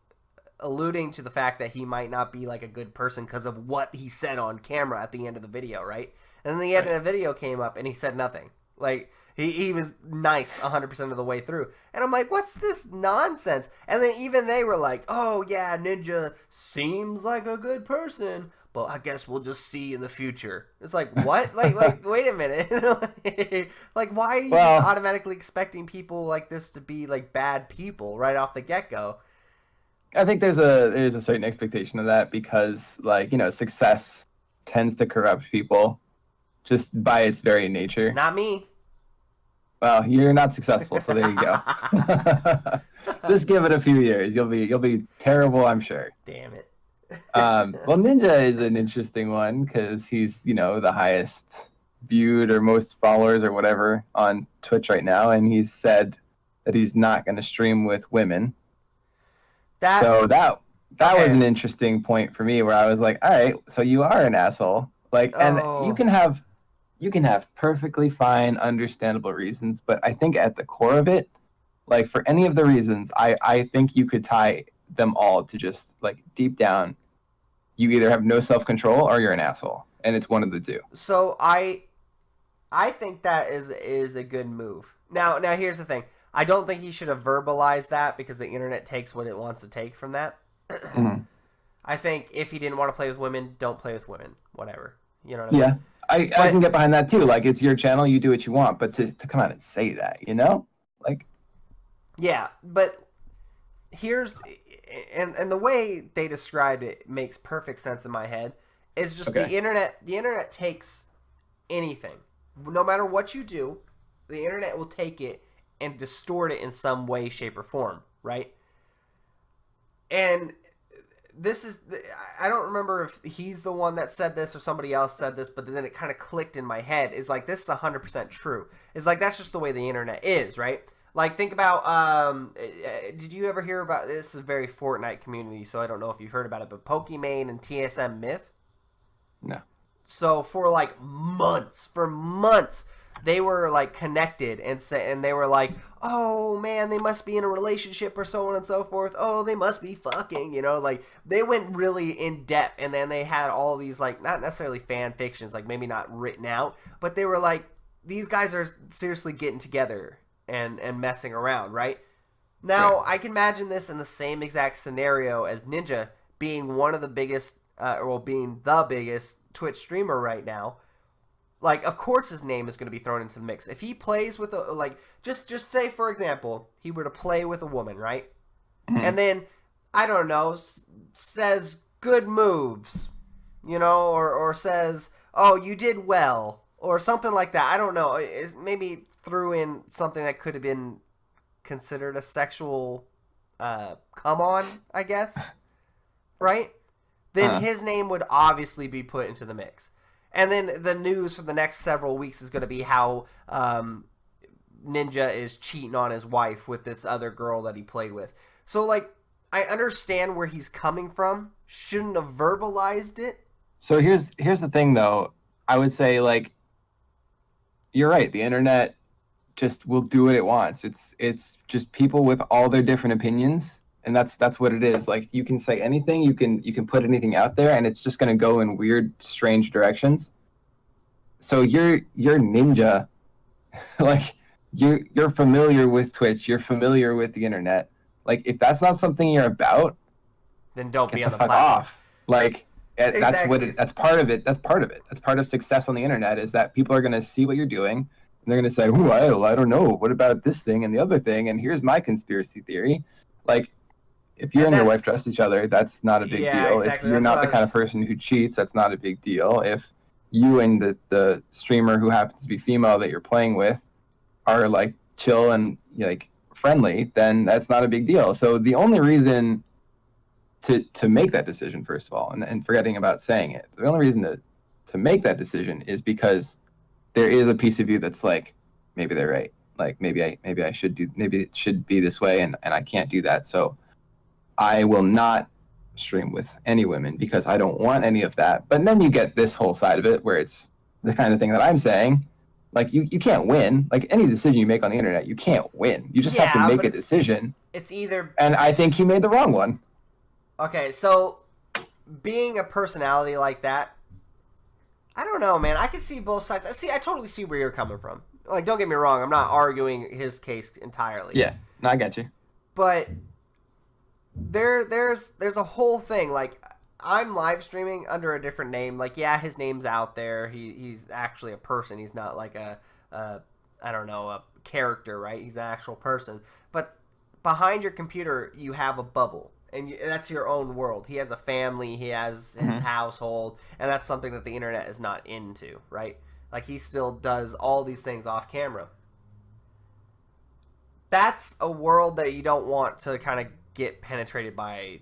alluding to the fact that he might not be like a good person because of what he said on camera at the end of the video, right? And then the end of the video came up and he said nothing. Like he was nice 100% of the way through. And I'm like, what's this nonsense? And then even they were like, oh yeah, Ninja seems like a good person, but I guess we'll just see in the future. It's like, what? like wait a minute. Like, why are you just automatically expecting people like this to be like bad people right off the get-go? I think there's a certain expectation of that because, like, success tends to corrupt people just by its very nature. Not me. Well, you're not successful, so there you go. Just give it a few years. You'll be terrible, I'm sure. Damn it. Well, Ninja is an interesting one because he's, the highest viewed or most followers or whatever on Twitch right now, and he's said that he's not going to stream with women. That okay. was an interesting point for me where I was like, all right, so you are an asshole. Like, and you can have perfectly fine, understandable reasons, but I think at the core of it, like for any of the reasons, I think you could tie them all to just like deep down, you either have no self-control or you're an asshole, and it's one of the two. So I think that is a good move. Now here's the thing. I don't think he should have verbalized that because the internet takes what it wants to take from that. Mm-hmm. I think if he didn't want to play with women, don't play with women. Whatever. You know what I mean? Yeah. I can get behind that too. Like, it's your channel, you do what you want, but to come out and say that, like. Yeah, but here's and the way they described it makes perfect sense in my head. Is just the internet. The internet takes anything, no matter what you do, the internet will take it and distort it in some way, shape, or form, right? And this is, I don't remember if he's the one that said this or somebody else said this, but then it kind of clicked in my head. Is like, this is 100% true. It's like, that's just the way the internet is, right? Like, think about, did you ever hear about, this is a very Fortnite community, so I don't know if you've heard about it, but Pokimane and TSM Myth? No. So for like months, they were like connected and they were like, oh man, they must be in a relationship or so on and so forth. Oh, they must be fucking, like they went really in depth, and then they had all these like, not necessarily fan fictions, like maybe not written out, but they were like, these guys are seriously getting together and messing around, right? Now, I can imagine this in the same exact scenario as Ninja being one of the biggest, being the biggest Twitch streamer right now. Like, of course his name is going to be thrown into the mix. If he plays with just say, for example, he were to play with a woman, right? Mm-hmm. And then, I don't know, says good moves, or says, oh, you did well, or something like that. I don't know. Maybe threw in something that could have been considered a sexual come on, I guess, right? Then his name would obviously be put into the mix. And then the news for the next several weeks is going to be how Ninja is cheating on his wife with this other girl that he played with. So, like, I understand where he's coming from. Shouldn't have verbalized it. So here's the thing, though. I would say, like, you're right. The internet just will do what it wants. It's just people with all their different opinions. And that's what it is. Like, you can say anything, you can put anything out there, and it's just going to go in weird, strange directions. So you're Ninja, like you're familiar with Twitch, you're familiar with the internet. Like, if that's not something you're about, then don't be on the fuck platform. off. Like, exactly. That's part of it. That's part of it. That's part of success on the internet, is that people are going to see what you're doing, and they're going to say, "Ooh, I don't know. What about this thing and the other thing? And here's my conspiracy theory." Like, if you and your wife trust each other, that's not a big deal. Exactly. If you're not the kind of person who cheats, that's not a big deal. If you and the streamer who happens to be female that you're playing with are like chill and like friendly, then that's not a big deal. So the only reason to make that decision, first of all, and forgetting about saying it, the only reason to make that decision is because there is a piece of you that's like, maybe they're right. Like maybe I should do, maybe it should be this way, and I can't do that. So I will not stream with any women because I don't want any of that. But then you get this whole side of it where it's the kind of thing that I'm saying. Like you can't win. Like any decision you make on the internet, you can't win. You just have to make a decision. It's either. And I think he made the wrong one. Okay, so being a personality like that, I don't know, man. I can see both sides. I totally see where you're coming from. Like, don't get me wrong. I'm not arguing his case entirely. Yeah, no, I got you. But there's a whole thing. Like, I'm live streaming under a different name. Like, yeah, his name's out there. He's actually a person. He's not like a character, right? He's an actual person. But behind your computer, you have a bubble. And that's your own world. He has a family. He has his household. And that's something that the internet is not into, right? Like, he still does all these things off camera. That's a world that you don't want to kind of get penetrated by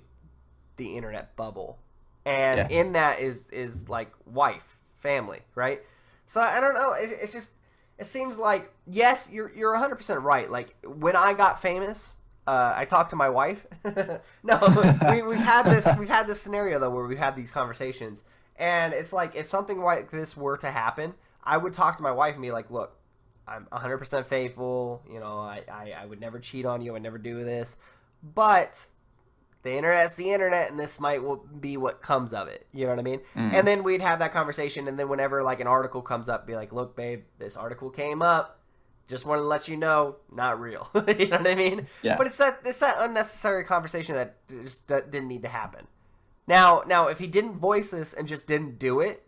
the internet bubble. And in that is like wife, family, right? So I don't know. It's just, it seems like, yes, you're 100% right. Like, when I got famous, I talked to my wife. No, we've had this scenario though where we've had these conversations, and it's like if something like this were to happen, I would talk to my wife and be like, "Look, I'm 100% faithful. You know, I would never cheat on you. I would never do this, but the internet's the internet, and this might be what comes of it." You know what I mean? And then we'd have that conversation, and then whenever like an article comes up, be like, "Look, babe, this article came up. Just wanted to let you know, not real." You know what I mean? Yeah. But it's that unnecessary conversation that just didn't need to happen. Now, if he didn't voice this and just didn't do it,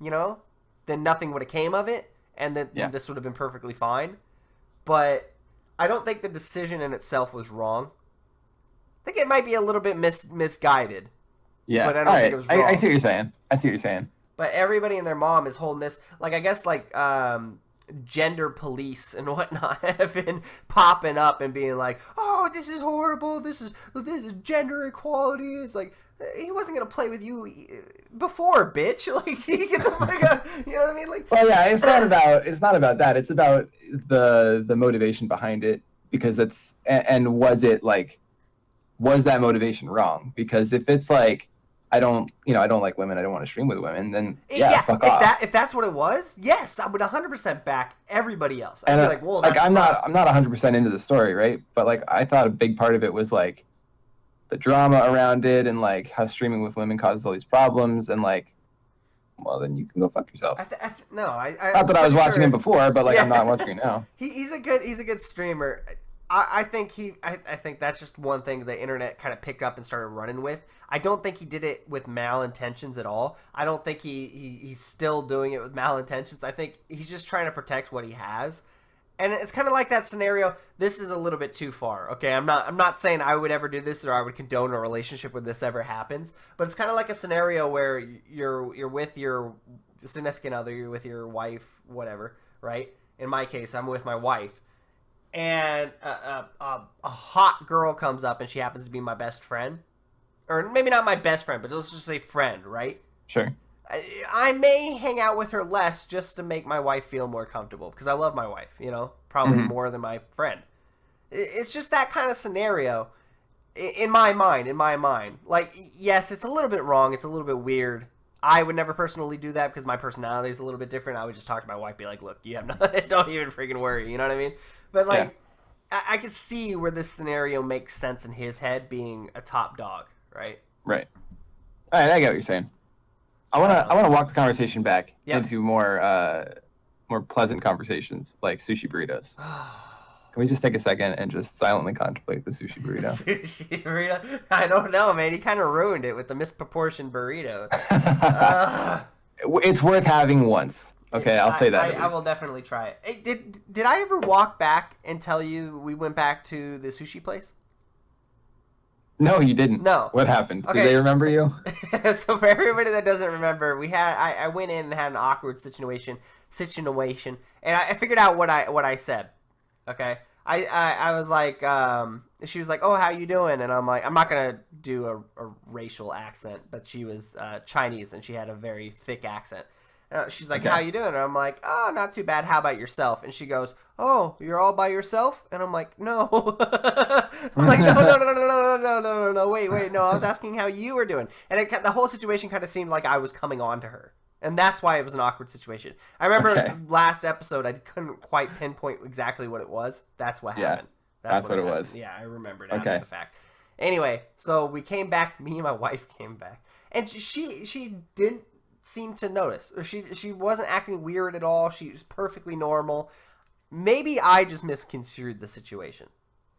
you know, then nothing would have came of it, and then this would have been perfectly fine. But I don't think the decision in itself was wrong. I think it might be a little bit misguided. Yeah. But I don't think it was wrong. I see what you're saying. But everybody and their mom is holding this, like, I guess, like, gender police and whatnot have been popping up and being like, "Oh, this is horrible. This is gender equality." It's like, he wasn't gonna play with you before, bitch. Like, get the fuck out. You know what I mean? Like, well, yeah, it's not about that. It's about the motivation behind it, because was that motivation wrong? Because if it's like, I don't like women, I don't want to stream with women, then fuck off. If that's what it was, yes, I would 100% back everybody else. I'd be like, well, like, that's I'm not 100% into the story, right? But like, I thought a big part of it was like the drama around it, and like how streaming with women causes all these problems, and like, well, then you can go fuck yourself. not that I was watching him before, but like, I'm not watching it now. He's a good streamer. I think that's just one thing the internet kind of picked up and started running with. I don't think he did it with malintentions at all. I don't think he's still doing it with malintentions. I think he's just trying to protect what he has. And it's kind of like that scenario. This is a little bit too far. Okay, I'm not saying I would ever do this or I would condone a relationship where this ever happens. But it's kind of like a scenario where you're with your significant other, you're with your wife, whatever, right? In my case, I'm with my wife. And a hot girl comes up, and she happens to be my best friend. Or maybe not my best friend, but let's just say friend, right? Sure. I may hang out with her less just to make my wife feel more comfortable, because I love my wife, you know, probably more than my friend. It's just that kind of scenario in my mind. Like, yes, it's a little bit wrong. It's a little bit weird. I would never personally do that because my personality is a little bit different. I would just talk to my wife, be like, "Look, you have nothing. Don't even freaking worry." You know what I mean? But like, I could see where this scenario makes sense in his head, being a top dog, right? Right. All right, I get what you're saying. I wanna walk the conversation back into more pleasant conversations, like sushi burritos. Can we just take a second and just silently contemplate the sushi burrito? Sushi burrito? I don't know, man. He kind of ruined it with the misproportioned burrito. It's worth having once. Okay, I'll say that. I will definitely try it. Hey, did I ever walk back and tell you we went back to the sushi place? No, you didn't. No. What happened? Okay. Do they remember you? So for everybody that doesn't remember, I went in and had an awkward situation, and I figured out what I said. Okay, I was like, she was like, "Oh, how you doing?" And I'm like, I'm not gonna do a racial accent, but she was Chinese and she had a very thick accent. She's like, Okay. how you doing? And I'm like, oh, not too bad. How about yourself? And she goes, oh, you're all by yourself? And I'm like, no. I'm like, no. Wait. No, I was asking how you were doing. And the whole situation kind of seemed like I was coming on to her. And that's why it was an awkward situation. I remember last episode, I couldn't quite pinpoint exactly what it was. That's what happened. That's what it was. Yeah, I remembered after the fact. Anyway, so we came back. Me and my wife came back. And she didn't seem to notice. She wasn't acting weird at all. She was perfectly normal. Maybe I just misconstrued the situation.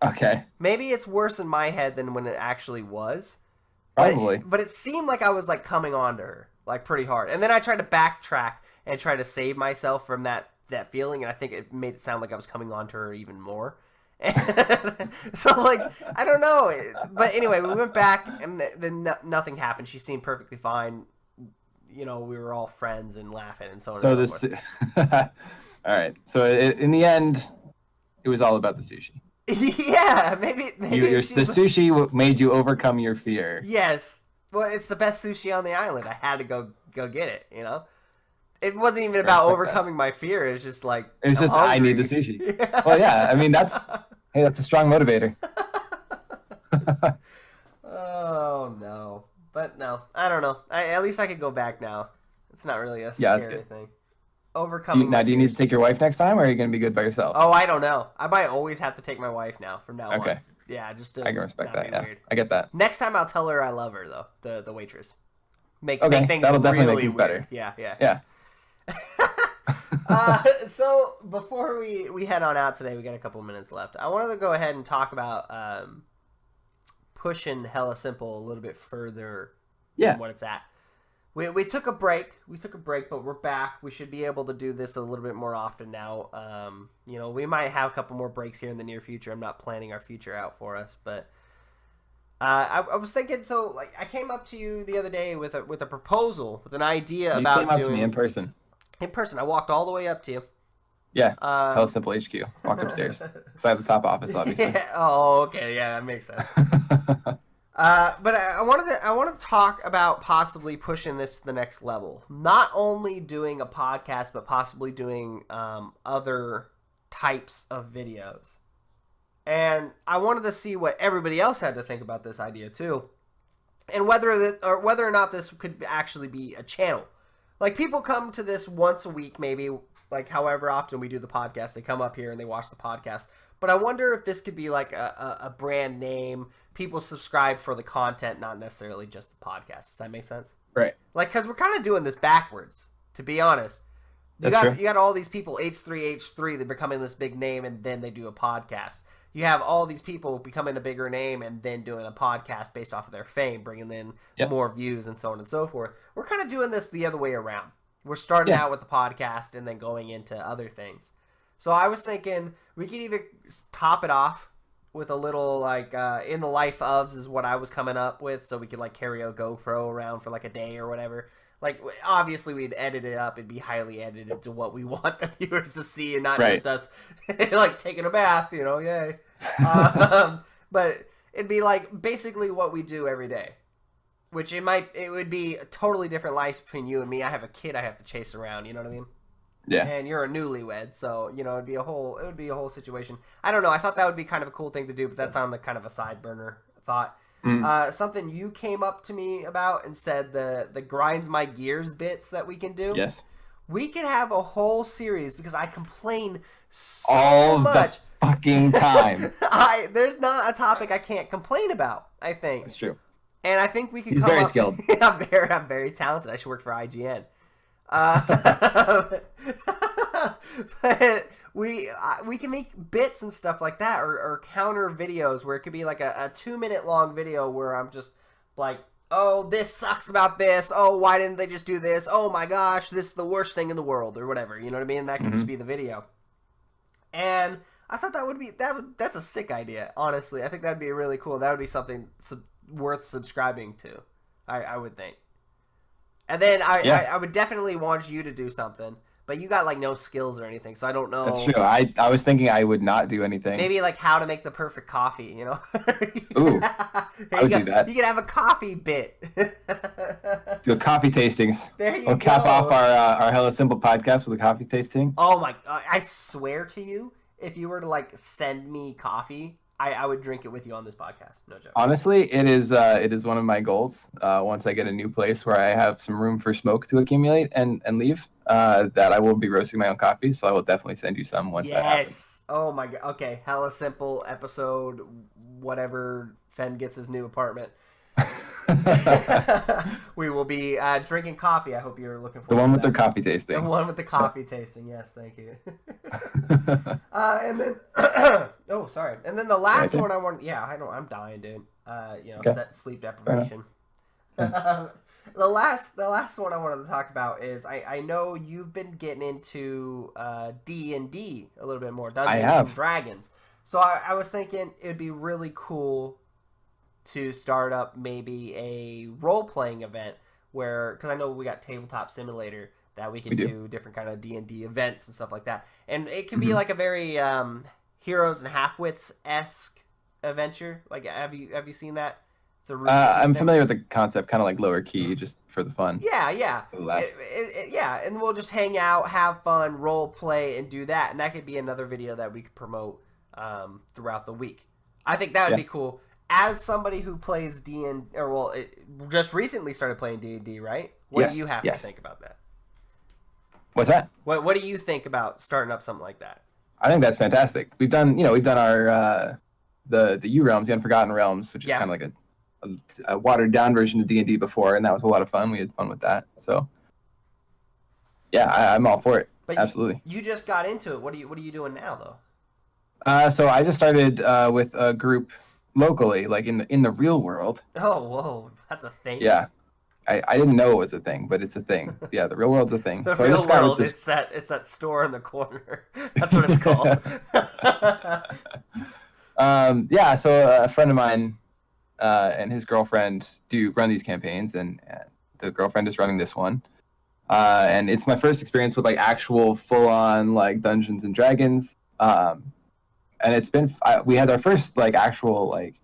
Okay. Maybe it's worse in my head than when it actually was. Probably. But it seemed like I was like coming on to her like pretty hard. And then I tried to backtrack and try to save myself from that feeling, and I think it made it sound like I was coming on to her even more. So like I don't know, but anyway, we went back and then nothing happened. She seemed perfectly fine. You know, we were all friends and laughing and so on. So and so forth. All right. So in the end, it was all about the sushi. Yeah, maybe the sushi made you overcome your fear. Yes. Well, it's the best sushi on the island. I had to go get it. You know. It wasn't even about overcoming my fear. It was just like it's just hungry. I need the sushi. Yeah. Well, yeah. I mean, that's a strong motivator. Oh no, but no, I don't know. At least I could go back now. It's not really a scary thing. Overcoming. Do you need to take your wife next time, or are you going to be good by yourself? Oh, I don't know. I might always have to take my wife now from now on. Okay. Yeah, just I can respect that. Yeah, weird. I get that. Next time I'll tell her I love her though. The waitress. Make things that'll definitely really make things better. Yeah. So before we head on out today, we got a couple minutes left. I wanted to go ahead and talk about pushing Hella Simple a little bit further than what it's at. We took a break. But we're back. We should be able to do this a little bit more often now. You know, we might have a couple more breaks here in the near future. I'm not planning our future out for us, but I was thinking. So, like, I came up to you the other day with a proposal, with an idea about doing. You came up to me in person. In person, I walked all the way up to you. Yeah, Hella Simple HQ. Walked upstairs. Because I have the top office, obviously. Yeah. Oh, okay. Yeah, that makes sense. But I wanted to talk about possibly pushing this to the next level. Not only doing a podcast, but possibly doing other types of videos. And I wanted to see what everybody else had to think about this idea too, and whether or not this could actually be a channel. Like, people come to this once a week, maybe, like however often we do the podcast, they come up here and they watch the podcast. But I wonder if this could be like a brand name. People subscribe for the content, not necessarily just the podcast. Does that make sense? Right. Like, because we're kind of doing this backwards, to be honest. You got all these people, H3H3, they're becoming this big name, and then they do a podcast. You have all these people becoming a bigger name and then doing a podcast based off of their fame, bringing in more views and so on and so forth. We're kind of doing this the other way around. We're starting out with the podcast and then going into other things. So I was thinking we could either top it off with a little, like, in the life ofs is what I was coming up with, so we could, like, carry a GoPro around for, like, a day or whatever. Like, obviously, we'd edit it up. It'd be highly edited to what we want the viewers to see, and not just us, like, taking a bath, you know, yay. But it'd be, like, basically what we do every day. Which it would be a totally different life between you and me. I have a kid I have to chase around, you know what I mean? Yeah. And you're a newlywed, so, you know, it would be a whole situation. I don't know. I thought that would be kind of a cool thing to do, but that's on the kind of a side burner thought. Something you came up to me about and said the grinds my gears bits that we can do. Yes. We could have a whole series because I complain so all much. The fucking time. There's not a topic I can't complain about, I think. That's true. And I think we could He's come very up... skilled. I'm very talented. I should work for IGN. But we can make bits and stuff like that, or counter videos where it could be like a 2-minute long video where I'm just like, oh, this sucks about this. Oh, why didn't they just do this? Oh my gosh, this is the worst thing in the world, or whatever. You know what I mean? And that could just be the video. And I thought that's a sick idea. Honestly, I think that'd be really cool. That would be something worth subscribing to. I would think. And then I would definitely want you to do something, but you got like no skills or anything, so I don't know. That's true. I was thinking I would not do anything. Maybe like how to make the perfect coffee, you know? Ooh, I would do that. You could have a coffee bit. Do a coffee tastings. There you We'll go. cap off our Hella Simple podcast with a coffee tasting. Oh my! I swear to you, if you were to like send me coffee, I would drink it with you on this podcast. No joke. Honestly, it is one of my goals. Once I get a new place where I have some room for smoke to accumulate and leave, that I will be roasting my own coffee. So I will definitely send you some once that happens. Yes. Oh my god. Okay. Hella Simple episode. Whatever. Fen gets his new apartment. We will be drinking coffee. I hope you're looking forward The one to with that. the coffee tasting. The one with the coffee tasting. Yes, thank you. And then, oh, sorry. And then the last one I want. Yeah, I know. I'm dying, dude. Set sleep deprivation. The last one I wanted to talk about is I know you've been getting into D&D a little bit more, Dungeons and Dragons. So I was thinking it would be really cool to start up maybe a role-playing event where, because I know we got Tabletop Simulator that we can do different kind of D&D events and stuff like that, and it can be like a very Heroes and Halfwits-esque adventure. Like, have you seen that? It's a I'm familiar with the concept, kind of like lower key, just for the fun. Yeah. Yeah, and we'll just hang out, have fun, role play, and do that, and that could be another video that we could promote throughout the week. I think that would be cool. As somebody who plays just recently started playing D&D, right? What do you have to think about that? What's that? What do you think about starting up something like that? I think that's fantastic. We've done our the U Realms, the Unforgotten Realms, which is kind of like a watered down version of D&D before, and that was a lot of fun. We had fun with that. So yeah, I'm all for it. But absolutely. You just got into it. What are you doing now though? So I just started with a group locally, like in the real world. Oh, whoa, that's a thing. Yeah, I didn't know it was a thing, but it's a thing. Yeah, the real world's a thing. The real world, it's that store in the corner. That's what it's called. So a friend of mine and his girlfriend do run these campaigns, and the girlfriend is running this one. And it's my first experience with like actual full-on like Dungeons and Dragons. And it's been we had our first like actual like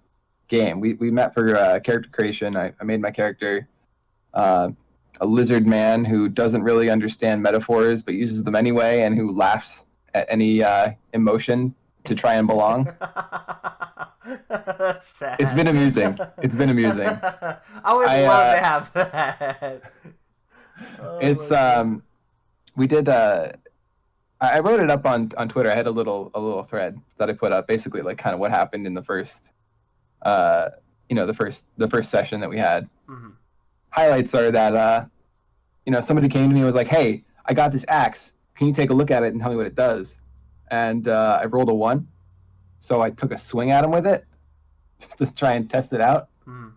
game. We met for character creation. I made my character a lizard man who doesn't really understand metaphors but uses them anyway, and who laughs at any emotion to try and belong. That's sad. It's been amusing. I would love to have that. It's we did I wrote it up on Twitter. I had a little thread that I put up, basically like kind of what happened in the first the first session that we had. Mm-hmm. Highlights are that somebody came to me and was like, "Hey, I got this axe. Can you take a look at it and tell me what it does?" And I rolled a 1, so I took a swing at him with it just to try and test it out. Mm-hmm.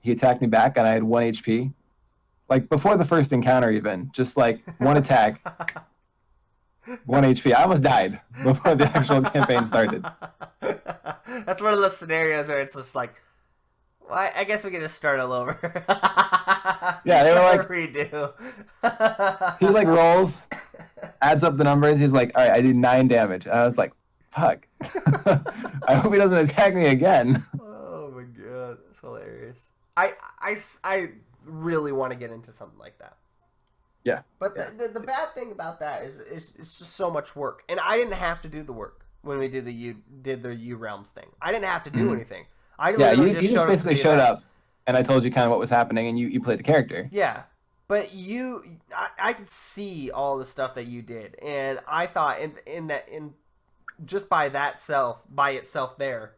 He attacked me back, and I had 1 HP. Like before the first encounter, even just like one attack. 1 HP. I almost died before the actual campaign started. That's one of those scenarios where it's just like, well, I guess we can just start all over. Yeah, they were like, redo. He like rolls, adds up the numbers. He's like, all right, I did 9 damage. And I was like, fuck. I hope he doesn't attack me again. Oh my god, that's hilarious. I really want to get into something like that. Yeah. But the bad thing about that is it's just so much work. And I didn't have to do the work when we did the U Realms thing. I didn't have to do anything. You just basically showed up, and I told you kind of what was happening, and you played the character. Yeah. But I could see all the stuff that you did, and I thought in just by itself there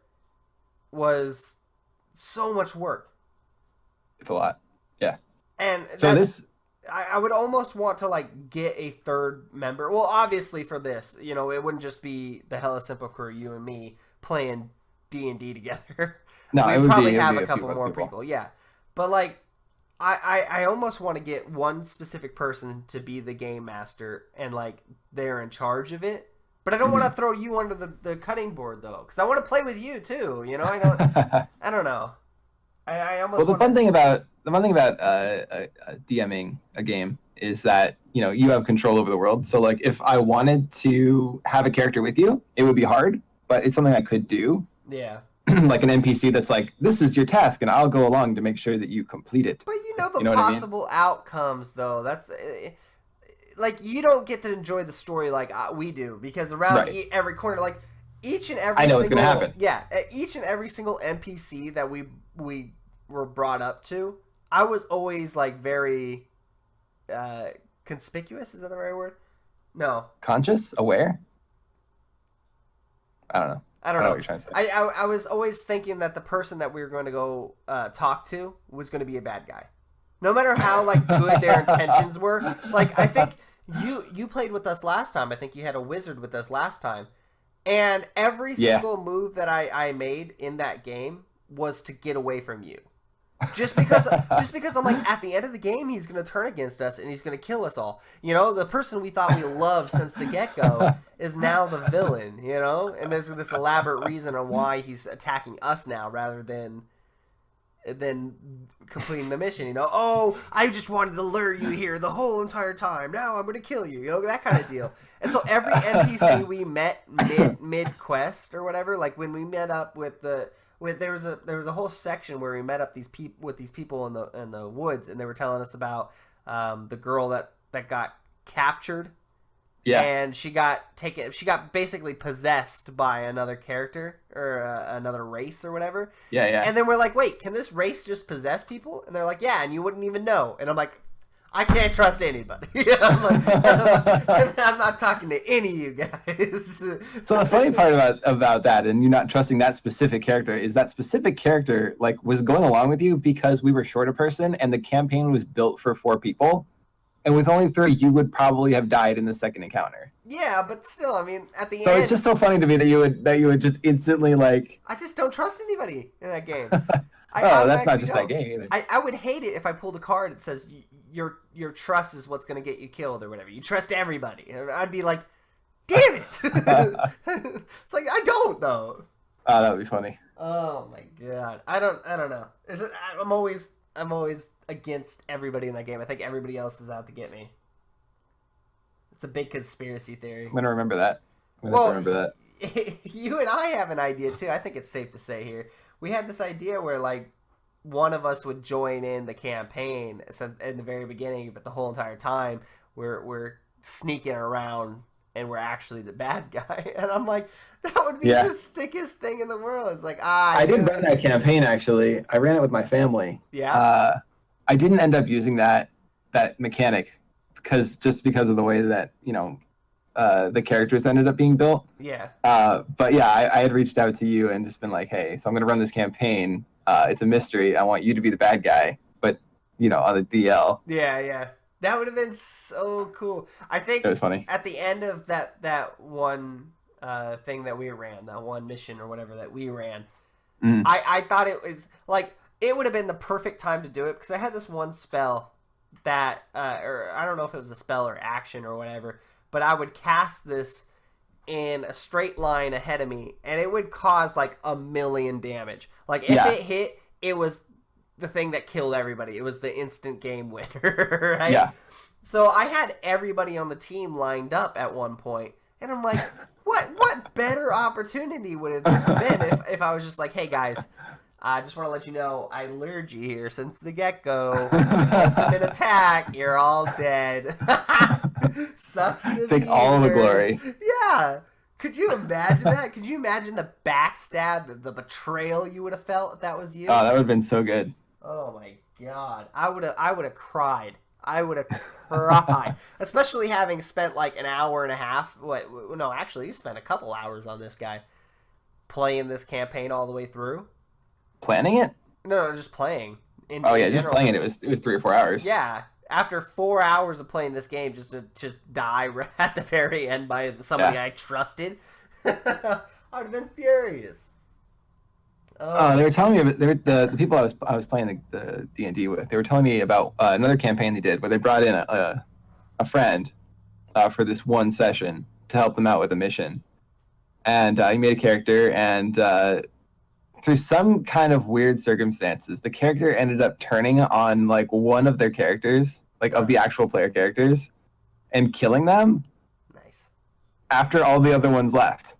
was so much work. It's a lot. Yeah. And so I would almost want to like get a third member. Well, obviously for this, it wouldn't just be the Hella Simple crew, you and me playing D&D together. No, we'd probably have a couple more people. Yeah, but like, I almost want to get one specific person to be the game master and like they're in charge of it. But I don't want to throw you under the cutting board though, because I want to play with you too. I don't know. I almost. Well, the fun thing about DMing a game is that you have control over the world. So like, if I wanted to have a character with you, it would be hard, but it's something I could do. Yeah. like an NPC that's like, this is your task, and I'll go along to make sure that you complete it. But you know the know what I mean? possible outcomes, though. That's like you don't get to enjoy the story like we do, because around Right. every corner, like each and every I know single, it's gonna happen. yeah, each and every single NPC that we were brought up to, I was always like very conspicuous. Is that the right word? No, Conscious? Aware? I don't know. I don't know what you're trying to say. I was always thinking that the person that we were going to go talk to was going to be a bad guy, no matter how like good their intentions were. Like I think you played with us last time. I think you had a wizard with us last time, and every single move that I made in that game was to get away from you. Just because I'm like, at the end of the game, he's going to turn against us and he's going to kill us all. You know, the person we thought we loved since the get-go is now the villain, you know? And there's this elaborate reason on why he's attacking us now rather than completing the mission, you know? Oh, I just wanted to lure you here the whole entire time. Now I'm going to kill you, you know? That kind of deal. And so every NPC we met mid-quest or whatever, like when we met up with there was a whole section where we met up these people in the woods, and they were telling us about the girl that got captured. Yeah. And she got basically possessed by another character or another race or whatever. Yeah, yeah. And then we're like, wait, can this race just possess people? And they're like, yeah, and you wouldn't even know. And I'm like, I can't trust anybody. I'm not talking to any of you guys. So the funny part about that, and you not trusting that specific character, is that specific character like was going along with you because we were short a person, and the campaign was built for 4 people, and with only 3, you would probably have died in the second encounter. Yeah, but still, I mean, at the end. So it's just so funny to me that you would just instantly like. I just don't trust anybody in that game. That's not just that game either. I would hate it if I pulled a card that says your trust is what's going to get you killed or whatever. You trust everybody. And I'd be like, damn it. It's like, I don't though. Oh, that would be funny. Oh my god. I don't know. I'm always against everybody in that game. I think everybody else is out to get me. It's a big conspiracy theory. I'm gonna remember that. Remember that. You and I have an idea too. I think it's safe to say here. We had this idea where like one of us would join in the campaign in the very beginning, but the whole entire time we're sneaking around and we're actually the bad guy. And I'm like, that would be the sickest thing in the world. It's like, I did run that campaign actually. I ran it with my family. Yeah. I didn't end up using that mechanic because of the way that, you know, the characters ended up being built. Yeah. But yeah, I had reached out to you and just been like, hey, so I'm going to run this campaign. It's a mystery. I want you to be the bad guy, but, you know, on the DL. Yeah, yeah. That would have been so cool. I think it was funny. At the end of that one thing that we ran, that one mission or whatever that we ran, I thought it was like, it would have been the perfect time to do it because I had this one spell that, or I don't know if it was a spell or action or whatever, but I would cast this in a straight line ahead of me, and it would cause like 1,000,000 damage. Like if it hit, it was the thing that killed everybody. It was the instant game winner, right? Yeah. So I had everybody on the team lined up at one point, and I'm like, what better opportunity would have this been if I was just like, hey guys, I just want to let you know I lured you here since the get-go. Ultimate attack, you're all dead. Sucks to be Take all the glory. Yeah. Could you imagine that? Could you imagine the backstab, the betrayal you would have felt if that was you? Oh, that would have been so good. Oh my god. I would have cried. I would have cried. Especially having spent like an hour and a half. No, actually, you spent a couple hours on this guy. Playing this campaign all the way through. Planning it? No, just playing. Just playing it. It was 3 or 4 hours. Yeah. After 4 hours of playing this game, just to die right at the very end by somebody I trusted, I would have been furious. They were telling me about the people I was playing the D&D with. They were telling me about another campaign they did where they brought in a friend for this one session to help them out with a mission, and he made a character, and through some kind of weird circumstances, the character ended up turning on like one of their characters, like of the actual player characters, and killing them. Nice. After all the other ones left.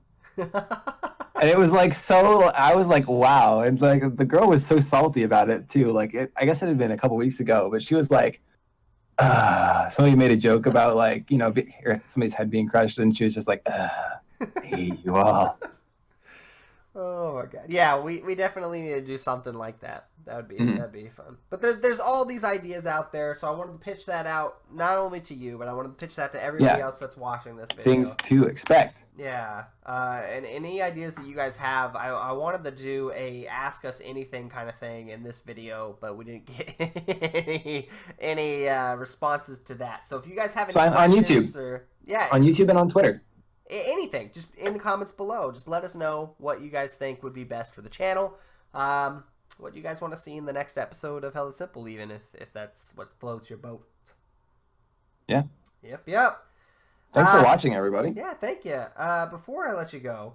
And it was like so. I was like, wow, and like the girl was so salty about it too. Like, I guess it had been a couple weeks ago, but she was like, somebody made a joke about like somebody's head being crushed, and she was just like, I hate you all. Oh my god. Yeah, we definitely need to do something like that. That'd be fun. But there's all these ideas out there, so I wanted to pitch that out not only to you, but I wanted to pitch that to everybody else that's watching this video. Things to expect. Yeah. And any ideas that you guys have, I wanted to do a ask us anything kind of thing in this video, but we didn't get any responses to that. So if you guys have any questions on YouTube. Yeah. On YouTube and on Twitter. Anything, just in the comments below. Just let us know what you guys think would be best for the channel. What you guys want to see in the next episode of Hella Simple, even if that's what floats your boat. Yeah. Yep. Thanks for watching, everybody. Yeah, thank you. Before I let you go,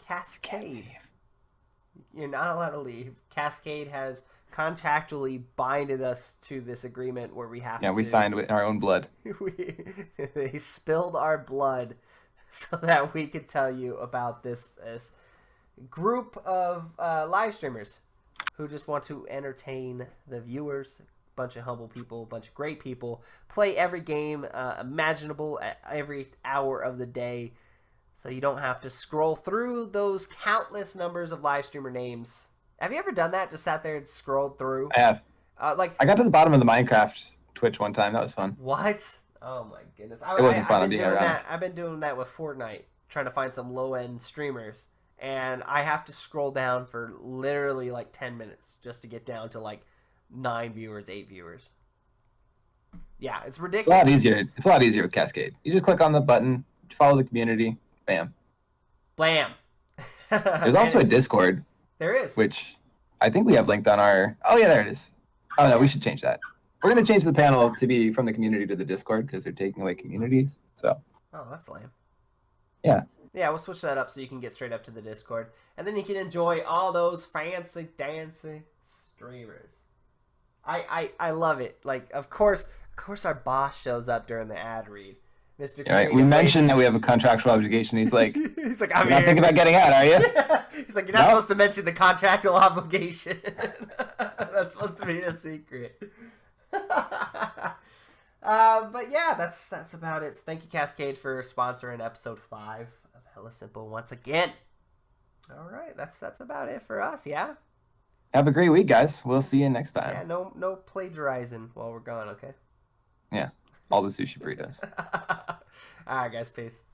Castcade. You're not allowed to leave. Castcade has contractually binded us to this agreement where we have to... Yeah, we signed with our own blood. They spilled our blood so that we could tell you about this group of live streamers who just want to entertain the viewers. Bunch of humble people, bunch of great people, play every game imaginable at every hour of the day, so you don't have to scroll through those countless numbers of live streamer names. Have you ever done that? Just sat there and scrolled through? I have. I got to the bottom of the Minecraft Twitch one time. That was fun. What? Oh my goodness! It wasn't fun. I've been doing that with Fortnite, trying to find some low end streamers, and I have to scroll down for literally like 10 minutes just to get down to like 9 viewers, 8 viewers. Yeah, it's ridiculous. It's a lot easier with Castcade. You just click on the button, follow the community, bam. Blam. There's also a Discord. There is. Which I think we have linked on our... Oh, yeah, there it is. Oh, no, we should change that. We're going to change the panel to be from the community to the Discord because they're taking away communities, so... Oh, that's lame. Yeah. Yeah, we'll switch that up so you can get straight up to the Discord. And then you can enjoy all those fancy, dancy streamers. I love it. Like, of course our boss shows up during the ad read. Mr. Yeah, right. We mentioned that we have a contractual obligation. He's like, he's like, I'm not thinking about getting out, are you? He's like, you're not supposed to mention the contractual obligation. That's supposed to be a secret. But yeah, that's about it. So thank you, Castcade, for sponsoring episode 5 of Hella Simple once again. All right, that's about it for us. Yeah. Have a great week, guys. We'll see you next time. Yeah, no plagiarizing while we're gone. Okay. Yeah, all the sushi burritos. All right, guys. Peace.